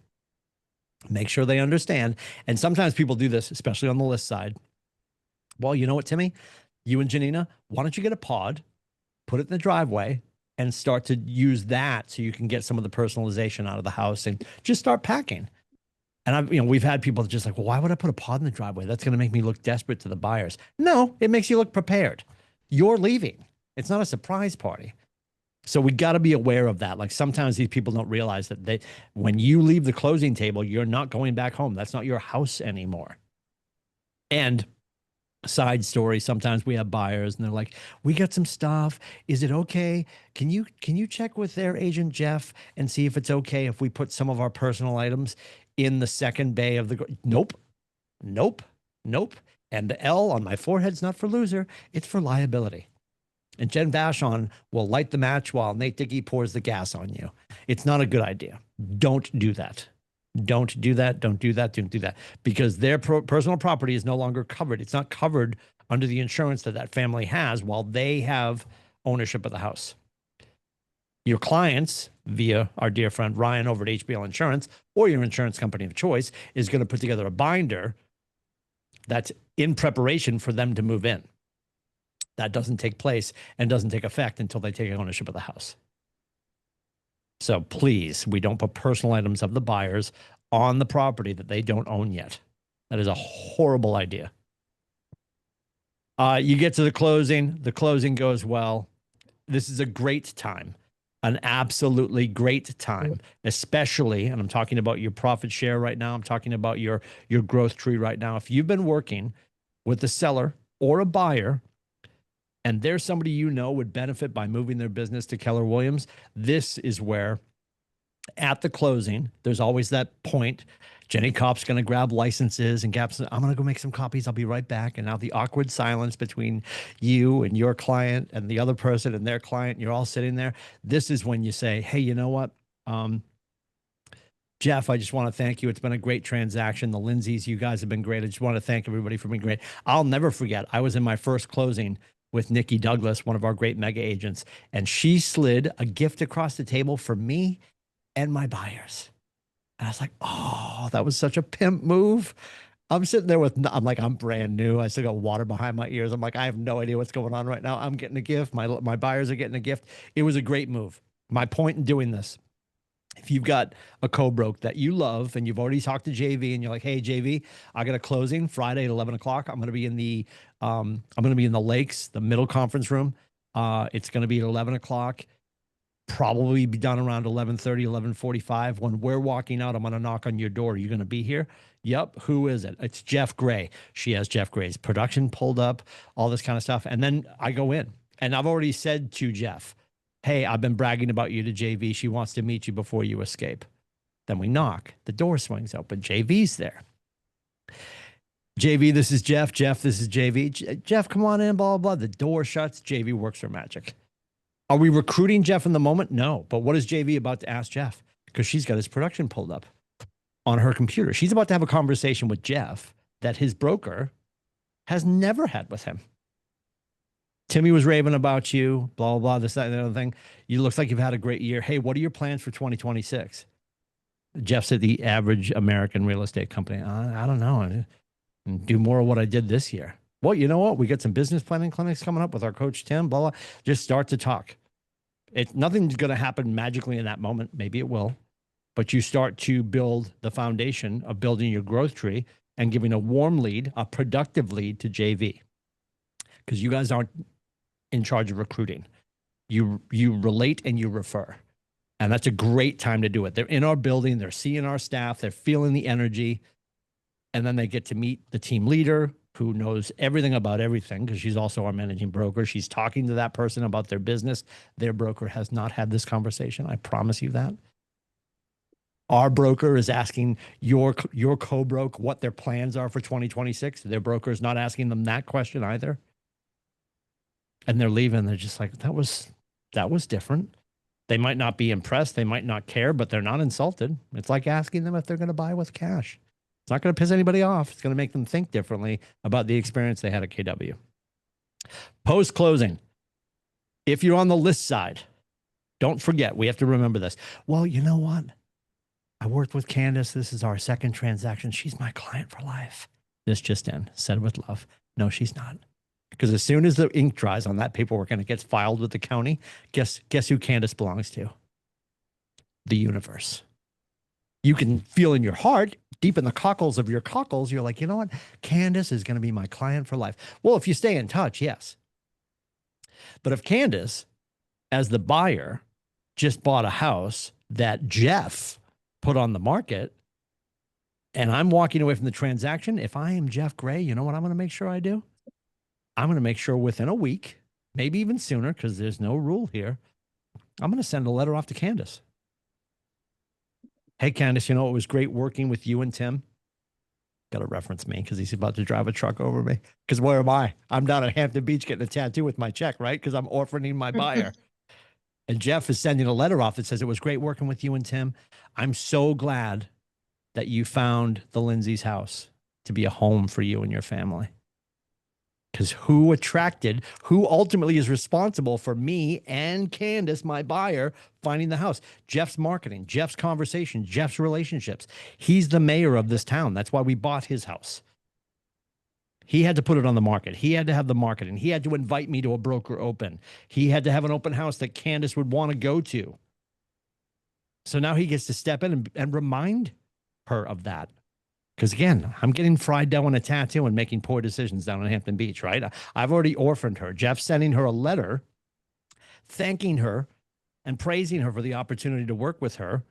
Speaker 1: Make sure they understand. And sometimes people do this, especially on the list side. Well, you know what, Timmy? You and Janina, why don't you get a pod, put it in the driveway, and start to use that so you can get some of the personalization out of the house and just start packing. And we've had people just like, well, why would I put a pod in the driveway? That's going to make me look desperate to the buyers. No, it makes you look prepared. You're leaving. It's not a surprise party. So we got to be aware of that. Like sometimes these people don't realize that when you leave the closing table, you're not going back home. That's not your house anymore. And side story, sometimes we have buyers and they're like, we got some stuff. Is it okay? Can you check with their agent, Jeff, and see if it's okay if we put some of our personal items in the second bay of the, nope. And the L on my forehead's not for loser. It's for liability. And Jen Vashon will light the match while Nate Dickey pours the gas on you. It's not a good idea. Don't do that. Don't do that. Don't do that. Don't do that. Because their personal property is no longer covered. It's not covered under the insurance that family has while they have ownership of the house. Your clients, via our dear friend Ryan over at HBL Insurance, or your insurance company of choice, is going to put together a binder that's in preparation for them to move in. That doesn't take place and doesn't take effect until they take ownership of the house. So please, we don't put personal items of the buyers on the property that they don't own yet. That is a horrible idea. You get to the closing goes well. This is a great time, an absolutely great time, especially, and I'm talking about your profit share right now. I'm talking about your growth tree right now. If you've been working with a seller or a buyer, and there's somebody you know would benefit by moving their business to Keller Williams, this is where at the closing, there's always that point. Jenny Kopp's going to grab licenses and gaps. I'm going to go make some copies. I'll be right back. And now the awkward silence between you and your client and the other person and their client, you're all sitting there. This is when you say, hey, you know what? Jeff, I just want to thank you. It's been a great transaction. The Lindsays, you guys have been great. I just want to thank everybody for being great. I'll never forget. I was in my first closing with Nikki Douglas, one of our great mega agents, and she slid a gift across the table for me and my buyers. And I was like, oh, that was such a pimp move. I'm sitting there I'm brand new. I still got water behind my ears. I'm like, I have no idea what's going on right now. I'm getting a gift. My buyers are getting a gift. It was a great move. My point in doing this, if you've got a co-broke that you love and you've already talked to JV and you're like, hey, JV, I got a closing Friday at 11 o'clock. I'm going to be in the Lakes, the middle conference room. It's going to be at 11 o'clock, probably be done around 11:30, 11:45. When we're walking out, I'm going to knock on your door. Are you going to be here? Yep. Who is it? It's Jeff Gray. She has Jeff Gray's production pulled up, all this kind of stuff. And then I go in and I've already said to Jeff, hey, I've been bragging about you to JV. She wants to meet you before you escape. Then we knock. The door swings open. JV's there. JV, this is Jeff. Jeff, this is JV. Jeff, come on in, blah, blah, blah. The door shuts. JV works her magic. Are we recruiting Jeff in the moment? No. But what is JV about to ask Jeff? Because she's got his production pulled up on her computer. She's about to have a conversation with Jeff that his broker has never had with him. Timmy was raving about you, blah, blah, blah, this, that, and the other thing. You looks like you've had a great year. Hey, what are your plans for 2026? Jeff said the average American real estate company. I don't know. Do more of what I did this year. Well, you know what? We got some business planning clinics coming up with our coach, Tim, blah, blah. Just start to talk. Nothing's going to happen magically in that moment. Maybe it will. But you start to build the foundation of building your growth tree and giving a warm lead, a productive lead to JV. Because you guys aren't in charge of recruiting. You relate and you refer. And that's a great time to do it. They're in our building. They're seeing our staff. They're feeling the energy. And then they get to meet the team leader who knows everything about everything because she's also our managing broker. She's talking to that person about their business. Their broker has not had this conversation. I promise you that. Our broker is asking your co-broke what their plans are for 2026. Their broker is not asking them that question either. and they're leaving. They're just like, that was different. They might not be impressed. They might not care, but they're not insulted. It's like asking them if they're going to buy with cash. It's not going to piss anybody off. It's going to make them think differently about the experience they had at KW. Post-closing, if you're on the list side, don't forget, we have to remember this. Well, you know what? I worked with Candace. This is our second transaction. She's my client for life. This just in, said with love. No, she's not. Because as soon as the ink dries on that paperwork and it gets filed with the county, guess who Candace belongs to? The universe. You can feel in your heart, deep in the cockles of your cockles, you're like, you know what? Candace is going to be my client for life. Well, if you stay in touch, yes. But if Candace, as the buyer, just bought a house that Jeff put on the market, and I'm walking away from the transaction, if I am Jeff Gray, you know what I'm going to make sure I do? I'm going to make sure within a week, maybe even sooner, because there's no rule here, I'm going to send a letter off to Candace. Hey, Candace, you know, it was great working with you and Tim. Got to reference me because he's about to drive a truck over me. Because where am I? I'm down at Hampton Beach getting a tattoo with my check, right? Because I'm orphaning my buyer. And Jeff is sending a letter off that says, it was great working with you and Tim. I'm so glad that you found the Lindsay's house to be a home for you and your family. Because who ultimately is responsible for me and Candace, my buyer, finding the house? Jeff's marketing, Jeff's conversation, Jeff's relationships. He's the mayor of this town. That's why we bought his house. He had to put it on the market. He had to have the marketing. He had to invite me to a broker open. He had to have an open house that Candace would want to go to. So now he gets to step in and remind her of that. Because again, I'm getting fried dough on a tattoo and making poor decisions down in Hampton Beach, right? I've already orphaned her. Jeff's sending her a letter, thanking her and praising her for the opportunity to work with her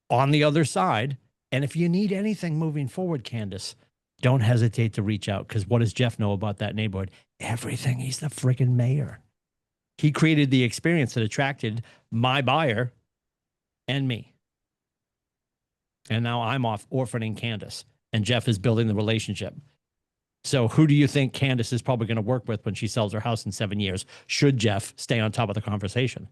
Speaker 1: on the other side. And if you need anything moving forward, Candace, don't hesitate to reach out. Because what does Jeff know about that neighborhood? Everything. He's the friggin' mayor. He created the experience that attracted my buyer and me. And now I'm off orphaning Candace. And Jeff is building the relationship. So who do you think Candace is probably going to work with when she sells her house in 7 years? Should Jeff stay on top of the conversation?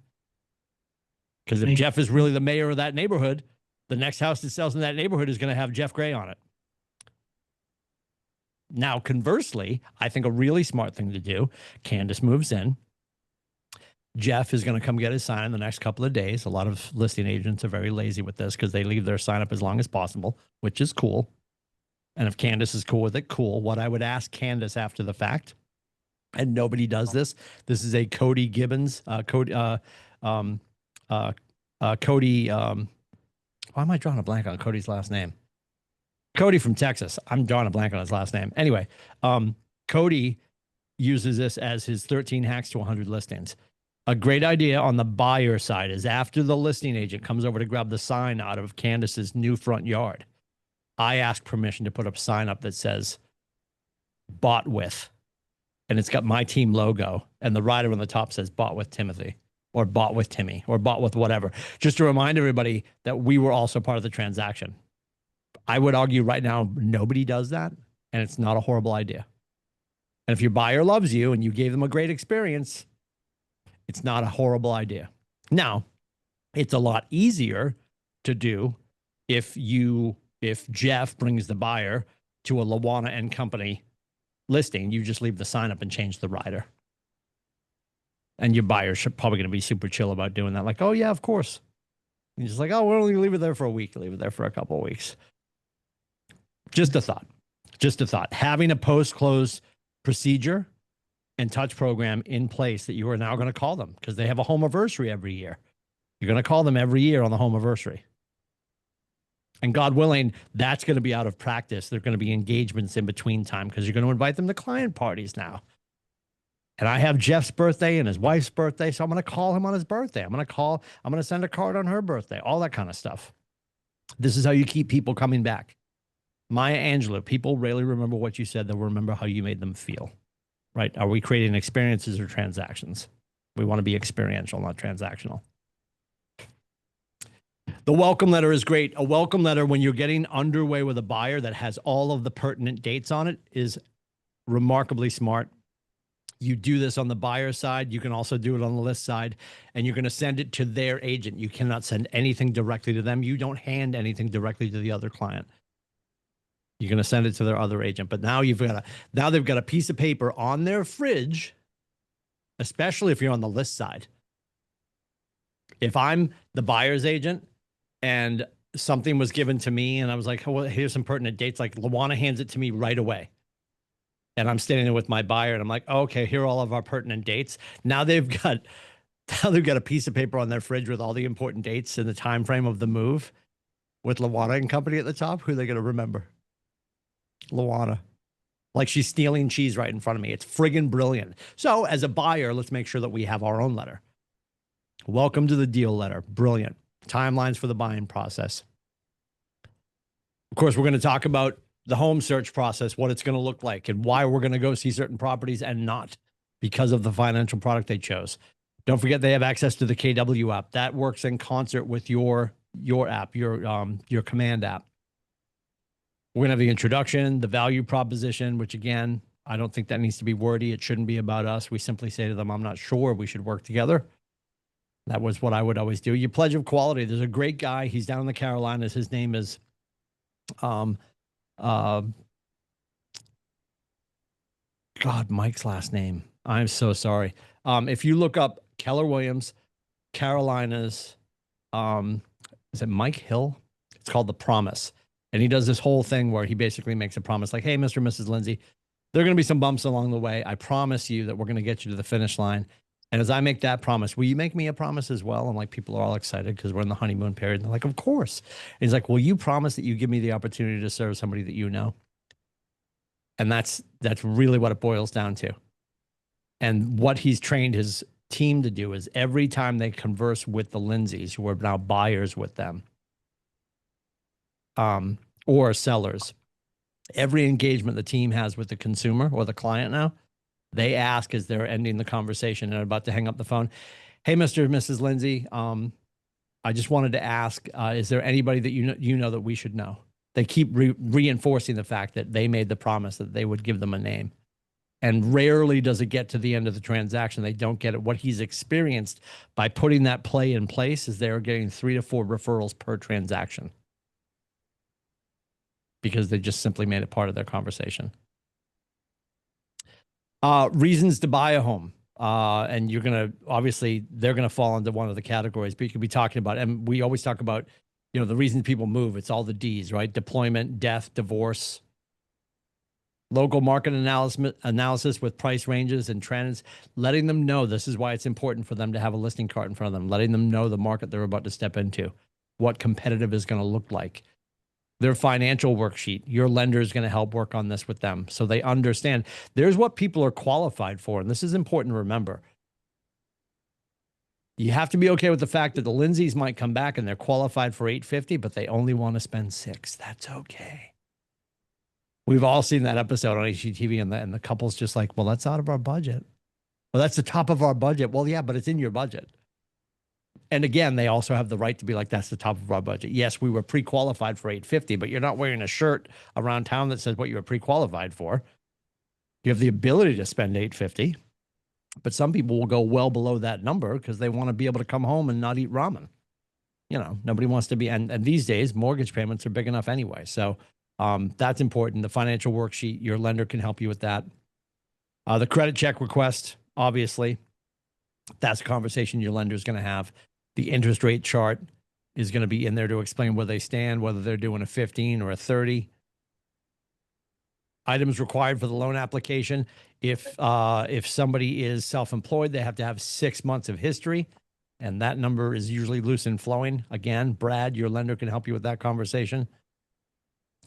Speaker 1: Because if Jeff is really the mayor of that neighborhood, the next house that sells in that neighborhood is going to have Jeff Gray on it. Now, conversely, I think a really smart thing to do, Candace moves in. Jeff is going to come get his sign in the next couple of days. A lot of listing agents are very lazy with this because they leave their sign up as long as possible, which is cool. And if Candace is cool with it, cool. What I would ask Candace after the fact, and nobody does this. This is a Cody Gibbons, Cody. Why am I drawing a blank on Cody's last name? Cody from Texas. I'm drawing a blank on his last name. Anyway, Cody uses this as his 13 hacks to 100 listings. A great idea on the buyer side is after the listing agent comes over to grab the sign out of Candace's new front yard, I ask permission to put a sign up that says bought with, and it's got my team logo, and the rider on the top says bought with Timothy or bought with Timmy or bought with whatever, just to remind everybody that we were also part of the transaction. I would argue right now, nobody does that, and it's not a horrible idea. And if your buyer loves you and you gave them a great experience, it's not a horrible idea. Now, it's a lot easier to do if Jeff brings the buyer to a Lawana and Company listing. You just leave the sign up and change the rider. And your buyer should probably going to be super chill about doing that. Like, oh yeah, of course. And you're just like, oh, we're only going to leave it there for a week. Leave it there for a couple of weeks. Just a thought. Just a thought. Having a post-close procedure and touch program in place that you are now going to call them because they have a home anniversary every year. You're going to call them every year on the home anniversary. And God willing, that's going to be out of practice. There are going to be engagements in between time because you're going to invite them to client parties now. And I have Jeff's birthday and his wife's birthday, so I'm going to call him on his birthday. I'm going to send a card on her birthday, all that kind of stuff. This is how you keep people coming back. Maya Angelou, people rarely remember what you said. They'll remember how you made them feel, right? Are we creating experiences or transactions? We want to be experiential, not transactional. The welcome letter is great. A welcome letter when you're getting underway with a buyer that has all of the pertinent dates on it is remarkably smart. You do this on the buyer side. You can also do it on the list side, and you're going to send it to their agent. You cannot send anything directly to them. You don't hand anything directly to the other client. You're going to send it to their other agent. But now now they've got a piece of paper on their fridge, especially if you're on the list side. If I'm the buyer's agent and something was given to me and I was like, oh, well, here's some pertinent dates, like Luana hands it to me right away. And I'm standing there with my buyer and I'm like, oh, okay, here are all of our pertinent dates. Now they've got a piece of paper on their fridge with all the important dates and the time frame of the move with Luana and company at the top. Who are they going to remember? Luana. Like she's stealing cheese right in front of me. It's friggin' brilliant. So as a buyer, let's make sure that we have our own letter. Welcome to the deal letter. Brilliant. Timelines for the buying process. Of course, we're going to talk about the home search process, what it's going to look like, and why we're going to go see certain properties and not because of the financial product they chose. Don't forget they have access to the KW app. That works in concert with your app, your command app. We're going to have the introduction, the value proposition, which again, I don't think that needs to be wordy. It shouldn't be about us. We simply say to them, I'm not sure. We should work together. That was what I would always do. Your pledge of quality. There's a great guy. He's down in the Carolinas. His name is, God, Mike's last name. I'm so sorry. If you look up Keller Williams, Carolinas, is it Mike Hill? It's called The Promise. And he does this whole thing where he basically makes a promise like, hey, Mr. and Mrs. Lindsay, there are going to be some bumps along the way. I promise you that we're going to get you to the finish line. And as I make that promise, will you make me a promise as well? And like people are all excited because we're in the honeymoon period. And they're like, of course. And he's like, will you promise that you give me the opportunity to serve somebody that you know? And that's really what it boils down to. And what he's trained his team to do is every time they converse with the Lindsays, who are now buyers with them, or sellers, every engagement the team has with the consumer or the client now, they ask as they're ending the conversation and about to hang up the phone, hey, Mr. and Mrs. Lindsay, I just wanted to ask, is there anybody that you know that we should know? They keep reinforcing the fact that they made the promise that they would give them a name. And rarely does it get to the end of the transaction. They don't get it. What he's experienced by putting that play in place is they're getting 3 to 4 referrals per transaction because they just simply made it part of their conversation. Reasons to buy a home. And you're going to, obviously, they're going to fall into one of the categories, but you could be talking about, and we always talk about, you know, the reasons people move. It's all the D's, right? Deployment, death, divorce, local market analysis with price ranges and trends, letting them know this is why it's important for them to have a listing card in front of them, letting them know the market they're about to step into, what competitive is going to look like. Their financial worksheet, your lender is going to help work on this with them so they understand there's what people are qualified for. And this is important to remember. You have to be okay with the fact that the Lindsays might come back and they're qualified for $850, but they only want to spend $600. That's okay. We've all seen that episode on HGTV and the couple's just like, well, that's out of our budget. Well, that's the top of our budget. Well, yeah, but it's in your budget. And again, they also have the right to be like, that's the top of our budget. Yes, we were pre-qualified for $850, but you're not wearing a shirt around town that says what you were pre-qualified for. You have the ability to spend $850, but some people will go well below that number because they want to be able to come home and not eat ramen. You know, nobody wants to be, and these days mortgage payments are big enough anyway. So that's important. The financial worksheet, your lender can help you with that. The credit check request, obviously, that's a conversation your lender is going to have. The interest rate chart is going to be in there to explain where they stand, whether they're doing a 15 or a 30. Items required for the loan application. If somebody is self-employed, they have to have 6 months of history, and that number is usually loose and flowing. Again, Brad, your lender, can help you with that conversation.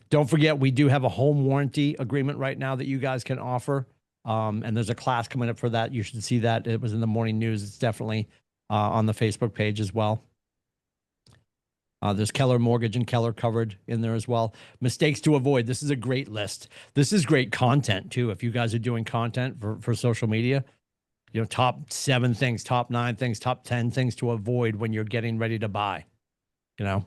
Speaker 1: Don't forget, we do have a home warranty agreement right now that you guys can offer. And there's a class coming up for that. You should see that. It was in the morning news. It's definitely on the Facebook page as well. There's Keller Mortgage and Keller covered in there as well. Mistakes to avoid. This is a great list. This is great content too. If you guys are doing content for social media, you know, top 7 things, top 9 things, top 10 things to avoid when you're getting ready to buy, you know.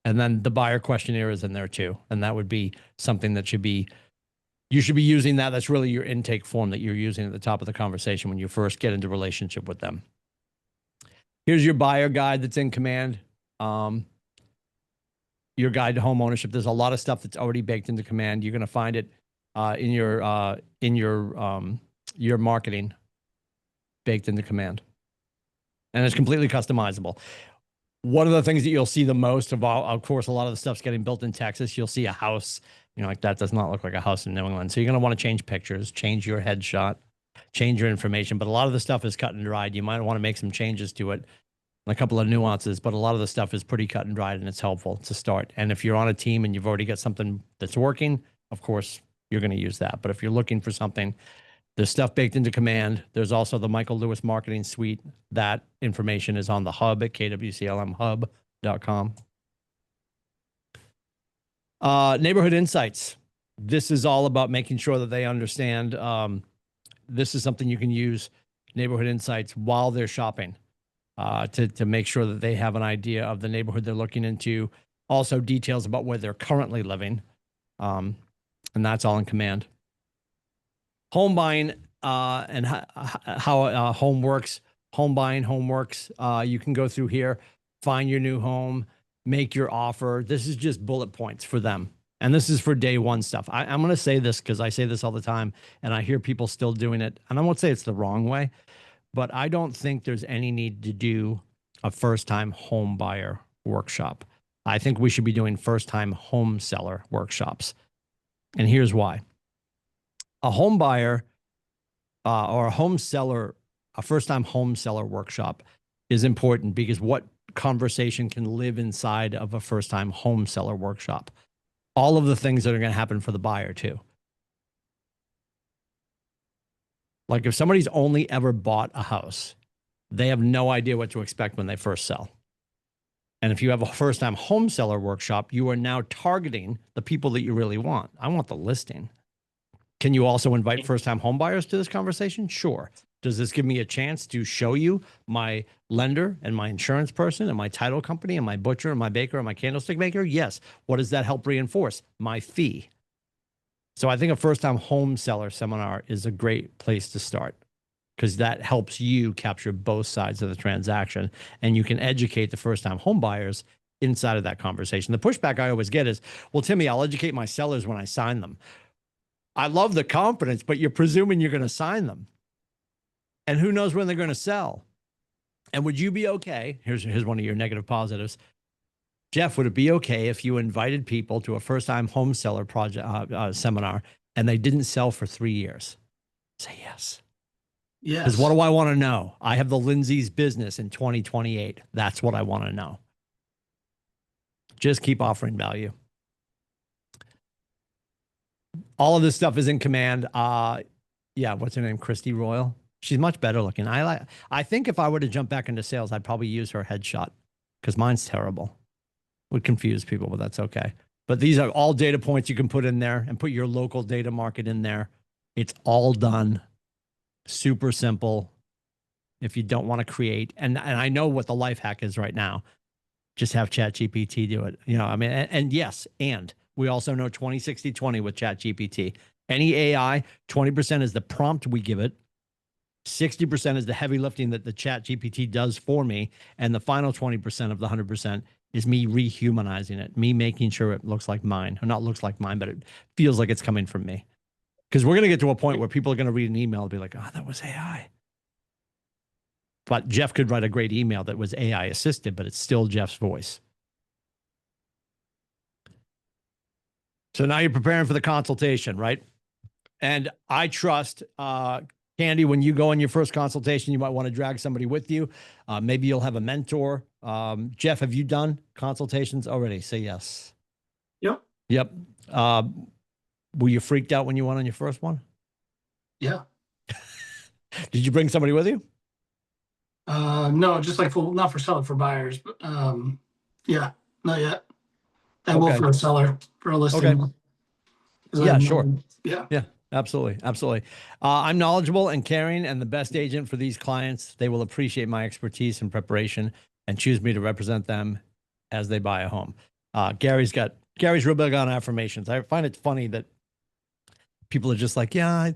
Speaker 1: And then the buyer questionnaire is in there too. And that would be something that should be You should be using that. That's really your intake form that you're using at the top of the conversation when you first get into relationship with them. Here's your buyer guide that's in Command. Your guide to home ownership. There's a lot of stuff that's already baked into Command. You're going to find it in your marketing baked into Command. And it's completely customizable. One of the things that you'll see the most of course, a lot of the stuff's getting built in Texas. You'll see a house, like that does not look like a house in New England. So you're going to want to change pictures, change your headshot, change your information. But a lot of the stuff is cut and dried. You might want to make some changes to it, and a couple of nuances, but a lot of the stuff is pretty cut and dried, and it's helpful to start. And if you're on a team and you've already got something that's working, of course, you're going to use that. But if you're looking for something, there's stuff baked into Command. There's also the Michael Lewis Marketing Suite. That information is on the hub at kwclmhub.com. Neighborhood Insights. This is all about making sure that they understand. This is something you can use, Neighborhood Insights, while they're shopping to make sure that they have an idea of the neighborhood they're looking into. Also details about where they're currently living. And that's all in Command. Home buying and how home works. Home buying, home works. You can go through here, find your new home, make your offer. This is just bullet points for them. And this is for day one stuff. I'm going to say this because I say this all the time and I hear people still doing it. And I won't say it's the wrong way, but I don't think there's any need to do a first-time home buyer workshop. I think we should be doing first-time home seller workshops. And here's why. A home buyer or a home seller, a first-time home seller workshop is important because what conversation can live inside of a first-time home seller workshop? All of the things that are going to happen for the buyer too. Like if somebody's only ever bought a house, they have no idea what to expect when they first sell. And if you have a first-time home seller workshop, you are now targeting the people that you really want. I want the listing. Can you also invite first-time home buyers to this conversation? Sure. Does this give me a chance to show you my lender and my insurance person and my title company and my butcher and my baker and my candlestick maker? Yes. What does that help reinforce? My fee. So I think a first-time home seller seminar is a great place to start because that helps you capture both sides of the transaction and you can educate the first-time home buyers inside of that conversation. The pushback I always get is, well, Timmy, I'll educate my sellers when I sign them. I love the confidence, but you're presuming you're going to sign them. And who knows when they're going to sell? And would you be okay? Here's one of your negative positives. Jeff, would it be okay if you invited people to a first-time home seller project seminar and they didn't sell for 3 years? Say yes.
Speaker 3: Yes.
Speaker 1: Because what do I want to know? I have the Lindsay's business in 2028. That's what I want to know. Just keep offering value. All of this stuff is in Command. Yeah, what's her name? Christy Royal. She's much better looking. I think if I were to jump back into sales, I'd probably use her headshot because mine's terrible. Would confuse people, but that's okay. But these are all data points you can put in there and put your local data market in there. It's all done. Super simple. If you don't want to create, and I know what the life hack is right now. Just have ChatGPT do it. I mean, and yes, and we also know 20-60-20 with ChatGPT. Any AI, 20% is the prompt we give it. 60% is the heavy lifting that the ChatGPT does for me. And the final 20% of the 100% is me rehumanizing it, me making sure it looks like mine, or not looks like mine, but it feels like it's coming from me. Because we're going to get to a point where people are going to read an email and be like, oh, that was AI. But Jeff could write a great email that was AI assisted, but it's still Jeff's voice. So now you're preparing for the consultation, right? And I trust, Candy, when you go on your first consultation, you might want to drag somebody with you. Maybe you'll have a mentor. Jeff, have you done consultations already? Say yes.
Speaker 3: Yep.
Speaker 1: Yep. Were you freaked out when you went on your first one?
Speaker 3: Yeah.
Speaker 1: Did you bring somebody with you?
Speaker 3: No, just like not for seller, for buyers, but yeah, not yet. I will for a seller, for a listing.
Speaker 1: Okay. Yeah, sure.
Speaker 3: Yeah.
Speaker 1: Yeah, absolutely. Absolutely. I'm knowledgeable and caring and the best agent for these clients. They will appreciate my expertise and preparation and choose me to represent them as they buy a home. Gary's real big on affirmations. I find it funny that people are just like, yeah,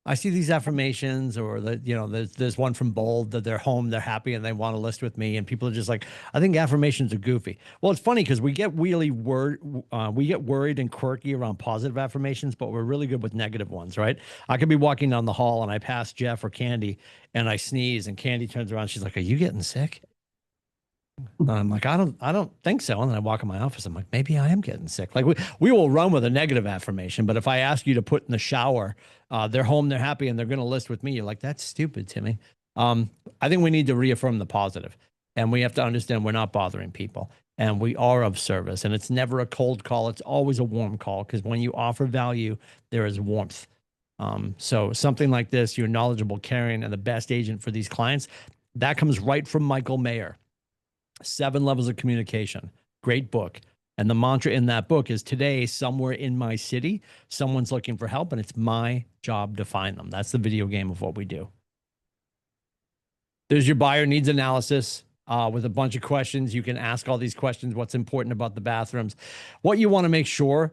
Speaker 1: I see these affirmations, or that, you know, there's one from Bold that they're home, they're happy, and they want to list with me. And people are just like, I think affirmations are goofy. Well, it's funny because we get really worried and quirky around positive affirmations, but we're really good with negative ones, right? I could be walking down the hall and I pass Jeff or Candy and I sneeze, and Candy turns around. She's like, "Are you getting sick?" And I'm like, I don't think so. And then I walk in my office. I'm like, maybe I am getting sick. Like we will run with a negative affirmation, but if I ask you to put in the shower, they're home, they're happy, and they're going to list with me, you're like, that's stupid, Timmy. I think we need to reaffirm the positive, and we have to understand we're not bothering people, and we are of service. And it's never a cold call. It's always a warm call, because when you offer value, there is warmth. So something like this, you're knowledgeable, caring, and the best agent for these clients. That comes right from Michael Mayer. 7 Levels of Communication. Great book. And the mantra in that book is, today, somewhere in my city, someone's looking for help, and it's my job to find them. That's the video game of what we do. There's your buyer needs analysis with a bunch of questions. You can ask all these questions. What's important about the bathrooms? What you want to make sure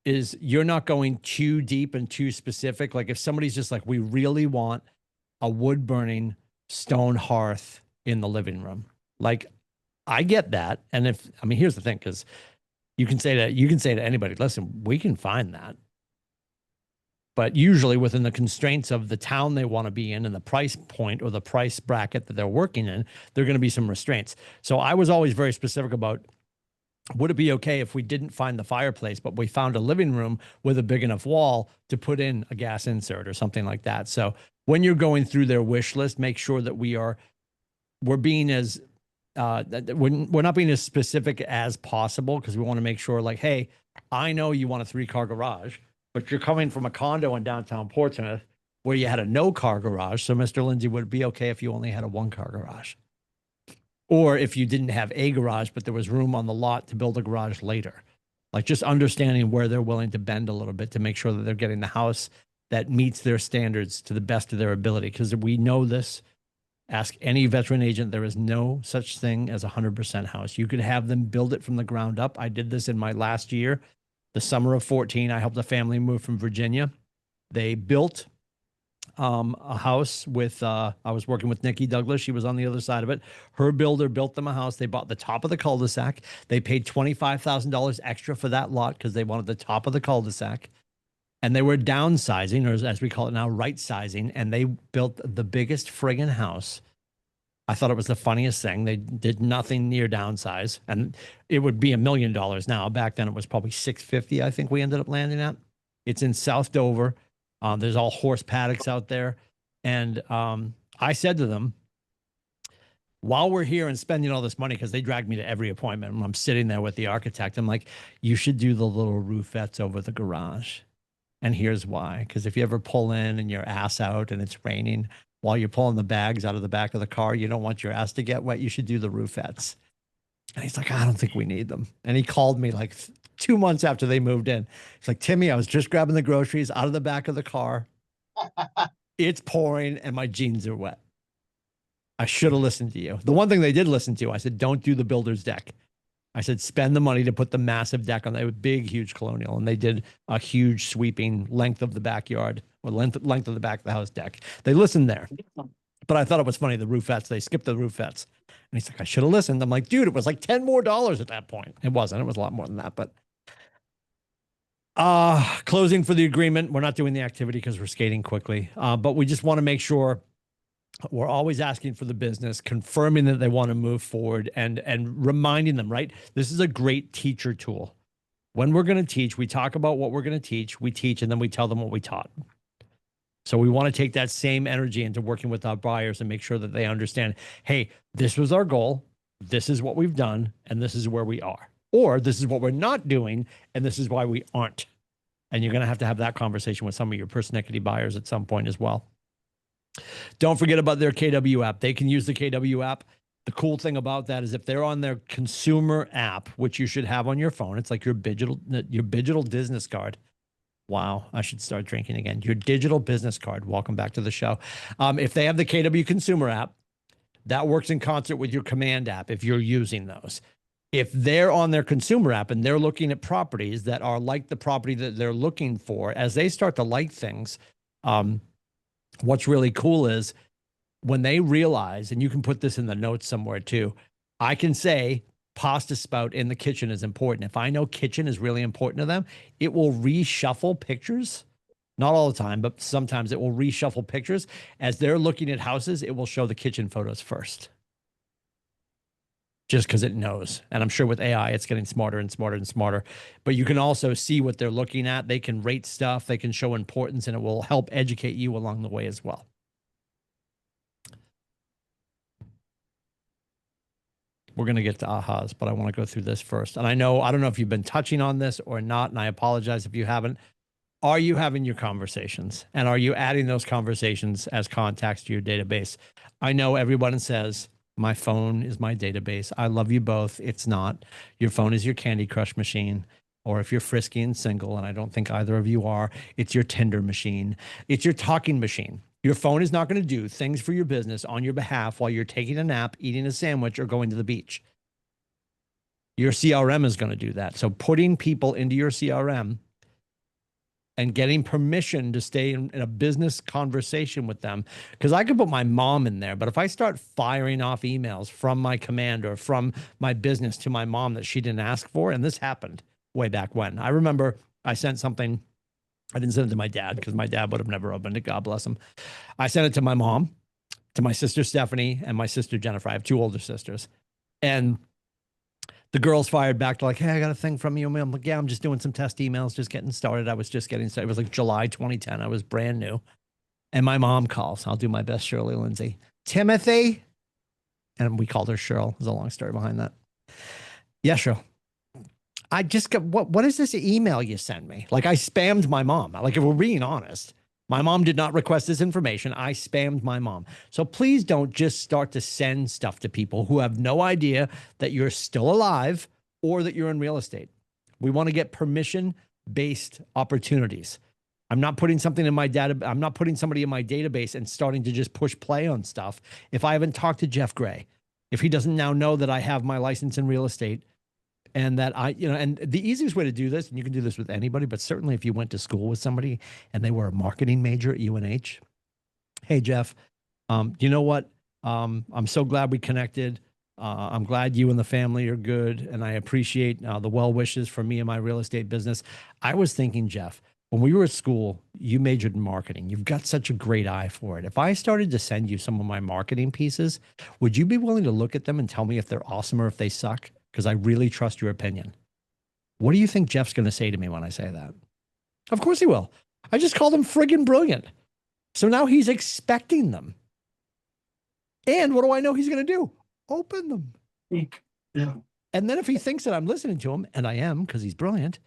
Speaker 1: is you're not going too deep and too specific. Like if somebody's just like, we really want a wood burning stone hearth in the living room. Like, I get that. And here's the thing, because you can say to anybody, listen, we can find that. But usually within the constraints of the town they want to be in and the price point or the price bracket that they're working in, there are going to be some restraints. So I was always very specific about, would it be okay if we didn't find the fireplace, but we found a living room with a big enough wall to put in a gas insert or something like that? So when you're going through their wish list, make sure that we're being as we're not being as specific as possible, because we want to make sure, like, hey, I know you want a 3-car garage, but you're coming from a condo in downtown Portsmouth where you had a no-car garage. So Mr. Lindsay, would it be okay if you only had a 1-car garage? Or if you didn't have a garage, but there was room on the lot to build a garage later? Like, just understanding where they're willing to bend a little bit to make sure that they're getting the house that meets their standards to the best of their ability. Because we know this. Ask any veteran agent. There is no such thing as a 100% house. You could have them build it from the ground up. I did this in my last year, the summer of 14. I helped a family move from Virginia. They built a house with, I was working with Nikki Douglas. She was on the other side of it. Her builder built them a house. They bought the top of the cul-de-sac. They paid $25,000 extra for that lot because they wanted the top of the cul-de-sac. And they were downsizing, or as we call it now, right sizing. And they built the biggest friggin' house. I thought it was the funniest thing. They did nothing near downsize. And it would be $1 million now. Back then it was probably $650, I think we ended up landing at. It's in South Dover. There's all horse paddocks out there. And I said to them, while we're here and spending all this money, because they dragged me to every appointment, and I'm sitting there with the architect, I'm like, you should do the little rooferettes over the garage. And here's why. Because if you ever pull in and your ass out and it's raining while you're pulling the bags out of the back of the car, you don't want your ass to get wet. You should do the rooferettes. And he's like, I don't think we need them. And he called me like 2 months after they moved in. He's like, Timmy, I was just grabbing the groceries out of the back of the car. It's pouring and my jeans are wet. I should have listened to you. The one thing they did listen to, I said, don't do the builder's deck. I said, spend the money to put the massive deck on. They were big, huge colonial, and they did a huge sweeping length of the backyard, or length of the back of the house deck. They listened there. But I thought it was funny, the rooferettes, they skipped the rooferettes. And he's like, I should have listened. I'm like, dude, it was like $10 more at that point. It wasn't. It was a lot more than that. But closing for the agreement. We're not doing the activity because we're skating quickly. But we just want to make sure we're always asking for the business, confirming that they want to move forward, and reminding them, right? This is a great teacher tool. When we're going to teach, we talk about what we're going to teach, we teach, and then we tell them what we taught. So we want to take that same energy into working with our buyers and make sure that they understand, hey, this was our goal, this is what we've done, and this is where we are. Or this is what we're not doing, and this is why we aren't. And you're going to have that conversation with some of your persnickety buyers at some point as well. Don't forget about their KW app. They can use the KW app. The cool thing about that is if they're on their consumer app, which you should have on your phone, it's like your digital business card. Wow, I should start drinking again. Your digital business card. Welcome back to the show. If they have the KW consumer app, that works in concert with your command app if you're using those. If they're on their consumer app and they're looking at properties that are like the property that they're looking for, as they start to like things, what's really cool is when they realize, and you can put this in the notes somewhere too, I can say pasta spout in the kitchen is important. If I know kitchen is really important to them, it will reshuffle pictures. Not all the time, but sometimes it will reshuffle pictures. As they're looking at houses, it will show the kitchen photos first. Just because it knows. And I'm sure with AI, it's getting smarter and smarter and smarter. But you can also see what they're looking at. They can rate stuff. They can show importance, and it will help educate you along the way as well. We're going to get to ahas, but I want to go through this first. And I don't know if you've been touching on this or not, and I apologize if you haven't. Are you having your conversations? And are you adding those conversations as contacts to your database? I know everyone says, my phone is my database. I love you both. It's not. Your phone is your Candy Crush machine. Or if you're frisky and single, and I don't think either of you are, it's your Tinder machine. It's your talking machine. Your phone is not going to do things for your business on your behalf while you're taking a nap, eating a sandwich, or going to the beach. Your CRM is going to do that. So putting people into your CRM and getting permission to stay in a business conversation with them. Because I could put my mom in there, but if I start firing off emails from my command or from my business to my mom that she didn't ask for, and this happened way back when. I remember I sent something, I didn't send it to my dad because my dad would have never opened it, God bless him. I sent it to my mom, to my sister Stephanie, and my sister Jennifer. I have 2 older sisters. And the girls fired back to like, hey, I got a thing from you. I'm like, yeah, I'm just doing some test emails, just getting started. I was just getting started. It was like July 2010. I was brand new. And my mom calls. I'll do my best, Shirley Lindsay. Timothy. And we called her Cheryl. There's a long story behind that. Yeah, Cheryl. I just got, what is this email you sent me? Like I spammed my mom. Like if we're being honest, my mom did not request this information. I spammed my mom. So please don't just start to send stuff to people who have no idea that you're still alive or that you're in real estate. We want to get permission-based opportunities. I'm not putting something in my data. I'm not putting somebody in my database and starting to just push play on stuff. If I haven't talked to Jeff Gray, if he doesn't now know that I have my license in real estate, and that and the easiest way to do this, and you can do this with anybody, but certainly if you went to school with somebody and they were a marketing major at UNH, hey, Jeff, you know what? I'm so glad we connected. I'm glad you and the family are good. And I appreciate the well wishes for me and my real estate business. I was thinking, Jeff, when we were at school, you majored in marketing. You've got such a great eye for it. If I started to send you some of my marketing pieces, would you be willing to look at them and tell me if they're awesome or if they suck? Because I really trust your opinion. What do you think Jeff's going to say to me when I say that? Of course he will. I just called him friggin' brilliant. So now he's expecting them. And what do I know he's going to do? Open them.
Speaker 3: Yeah.
Speaker 1: And then if he thinks that I'm listening to him, and I am because he's brilliant,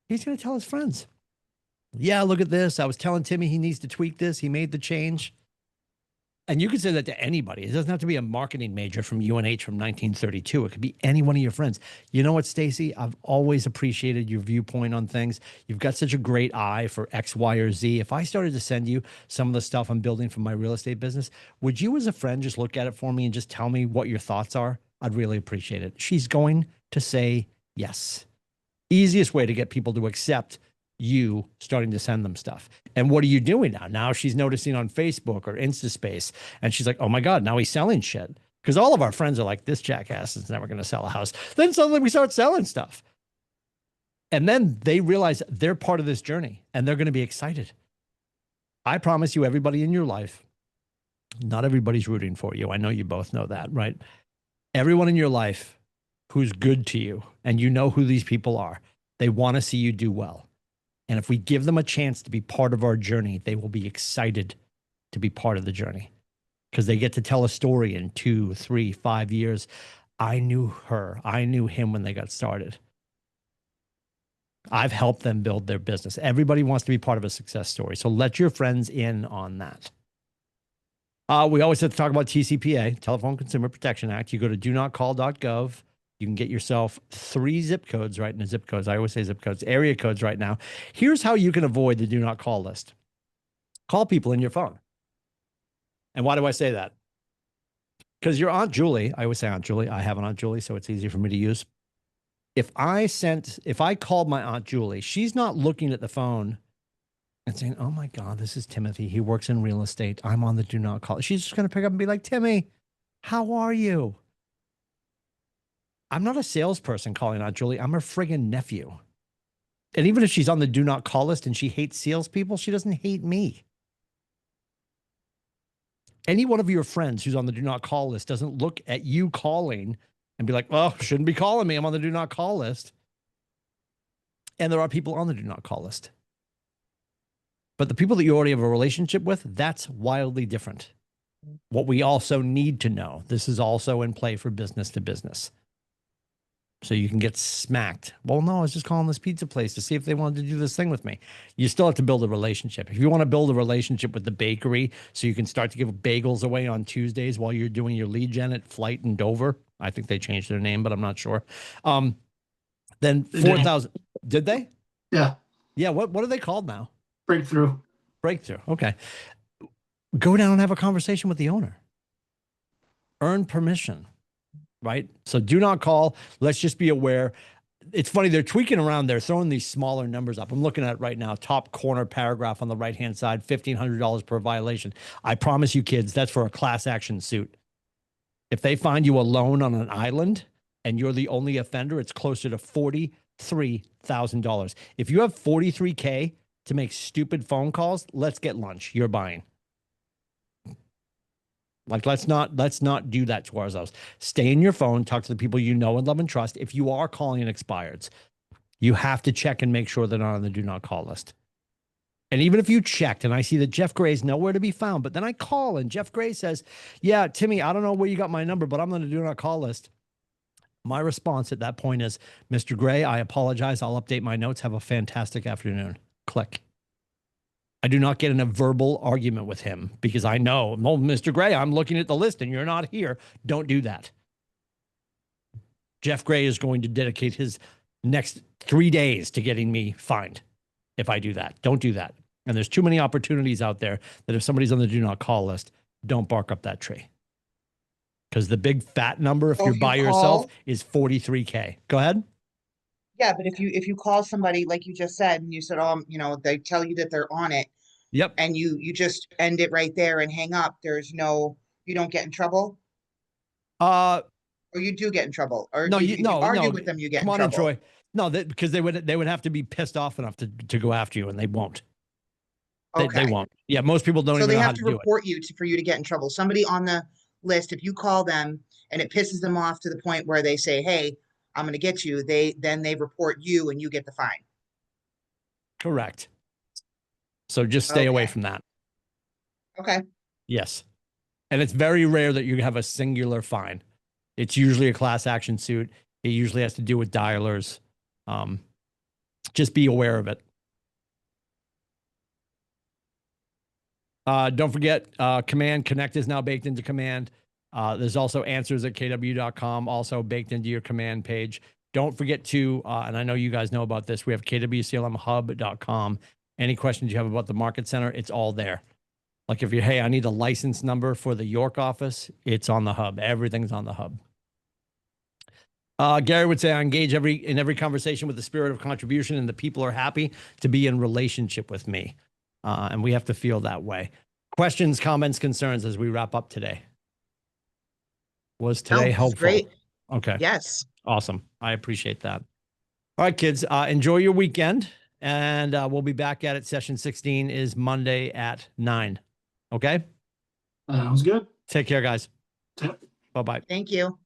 Speaker 1: he's going to tell his friends. Yeah, look at this. I was telling Timmy he needs to tweak this. He made the change. And you can say that to anybody. It doesn't have to be a marketing major from UNH from 1932. It could be any one of your friends. You know what, Stacy? I've always appreciated your viewpoint on things. You've got such a great eye for X, Y, or Z. If I started to send you some of the stuff I'm building for my real estate business, would you as a friend just look at it for me and just tell me what your thoughts are? I'd really appreciate it. She's going to say yes. Easiest way to get people to accept you starting to send them stuff. And what are you doing now? Now she's noticing on Facebook or InstaSpace, and she's like, oh my God, now he's selling shit. Because all of our friends are like, this jackass is never going to sell a house. Then suddenly we start selling stuff. And then they realize they're part of this journey and they're going to be excited. I promise you, everybody in your life, not everybody's rooting for you. I know you both know that, right? Everyone in your life who's good to you, and you know who these people are, they want to see you do well. And if we give them a chance to be part of our journey, they will be excited to be part of the journey because they get to tell a story in 2, 3, 5 years. I knew her. I knew him when they got started. I've helped them build their business. Everybody wants to be part of a success story. So let your friends in on that. We always have to talk about TCPA, Telephone Consumer Protection Act. You go to donotcall.gov. You can get yourself 3 zip codes right in the zip codes. I always say zip codes, area codes right now. Here's how you can avoid the do not call list. Call people in your phone. And why do I say that? Because your Aunt Julie, I always say Aunt Julie. I have an Aunt Julie, so it's easier for me to use. If I called my Aunt Julie, she's not looking at the phone and saying, "Oh my God, this is Timothy. He works in real estate. I'm on the do not call." She's just going to pick up and be like, "Timmy, how are you?" I'm not a salesperson calling Aunt Julie. I'm her friggin' nephew. And even if she's on the do not call list and she hates salespeople, she doesn't hate me. Any one of your friends who's on the do not call list doesn't look at you calling and be like, "Well, shouldn't be calling me. I'm on the do not call list." And there are people on the do not call list. But the people that you already have a relationship with, that's wildly different. What we also need to know, this is also in play for business to business. So you can get smacked. "Well, no, I was just calling this pizza place to see if they wanted to do this thing with me." You still have to build a relationship. If you want to build a relationship with the bakery so you can start to give bagels away on Tuesdays while you're doing your lead gen at Flight in Dover, I think they changed their name, but I'm not sure. Then 4,000. Did they?
Speaker 3: Yeah.
Speaker 1: Yeah. What are they called now?
Speaker 3: Breakthrough.
Speaker 1: Breakthrough. Okay. Go down and have a conversation with the owner. Earn permission. Right? So do not call. Let's just be aware. It's funny. They're tweaking around. They're throwing these smaller numbers up. I'm looking at it right now. Top corner paragraph on the right-hand side, $1,500 per violation. I promise you kids, that's for a class action suit. If they find you alone on an island and you're the only offender, it's closer to $43,000. If you have $43K to make stupid phone calls, let's get lunch. You're buying. Like, let's not do that to ourselves. Stay in your phone, talk to the people you know and love and trust. If you are calling expireds, you have to check and make sure they're not on the do not call list. And even if you checked and I see that Jeff Gray's nowhere to be found, but then I call and Jeff Gray says, "Yeah, Timmy, I don't know where you got my number, but I'm on the do not call list." My response at that point is, "Mr. Gray, I apologize. I'll update my notes. Have a fantastic afternoon." Click. I do not get in a verbal argument with him because I know, "Well, Mr. Gray, I'm looking at the list and you're not here." Don't do that. Jeff Gray is going to dedicate his next 3 days to getting me fined if I do that. Don't do that. And there's too many opportunities out there that if somebody's on the do not call list, don't bark up that tree. Because the big fat number, if you're by yourself, is 43K. Go ahead.
Speaker 2: Yeah, but if you call somebody like you just said and you said, "Oh, they tell you that they're on it,"
Speaker 1: Yep.
Speaker 2: and you just end it right there and hang up, you don't get in trouble, or you do get in trouble, or
Speaker 1: No,
Speaker 2: if you
Speaker 1: no.
Speaker 2: argue with them, you get
Speaker 1: Come
Speaker 2: in
Speaker 1: on in,
Speaker 2: trouble.
Speaker 1: Troy. No, because they would have to be pissed off enough to go after you, and they won't. They
Speaker 2: Okay.
Speaker 1: won't. Yeah, most people don't
Speaker 2: So
Speaker 1: even
Speaker 2: they
Speaker 1: know how
Speaker 2: have
Speaker 1: to
Speaker 2: to
Speaker 1: do it.
Speaker 2: report you for you to get in trouble. Somebody on the list, if you call them and it pisses them off to the point where they say, "Hey, I'm going to get you," then they report you and you get the fine.
Speaker 1: Correct. So just stay away
Speaker 2: Okay.
Speaker 1: from that.
Speaker 2: Okay.
Speaker 1: Yes. And it's very rare that you have a singular fine. It's usually a class action suit. It usually has to do with dialers. Just be aware of it. Don't forget, Command Connect is now baked into Command. There's also answers at kw.com, also baked into your Command page. Don't forget to, and I know you guys know about this, we have kwclmhub.com. Any questions you have about the Market Center, it's all there. Like if you're, "Hey, I need a license number for the York office," it's on the hub. Everything's on the hub. Gary would say, "I engage in every conversation with the spirit of contribution, and the people are happy to be in relationship with me." And we have to feel that way. Questions, comments, concerns as we wrap up today? Was today helpful?
Speaker 2: Great.
Speaker 1: Okay.
Speaker 2: Yes.
Speaker 1: Awesome. I appreciate that. All right, kids, enjoy your weekend. And we'll be back at it. Session 16 is Monday at 9. Okay?
Speaker 3: Sounds good.
Speaker 1: Take care, guys.
Speaker 3: Yep.
Speaker 1: Bye-bye.
Speaker 2: Thank you.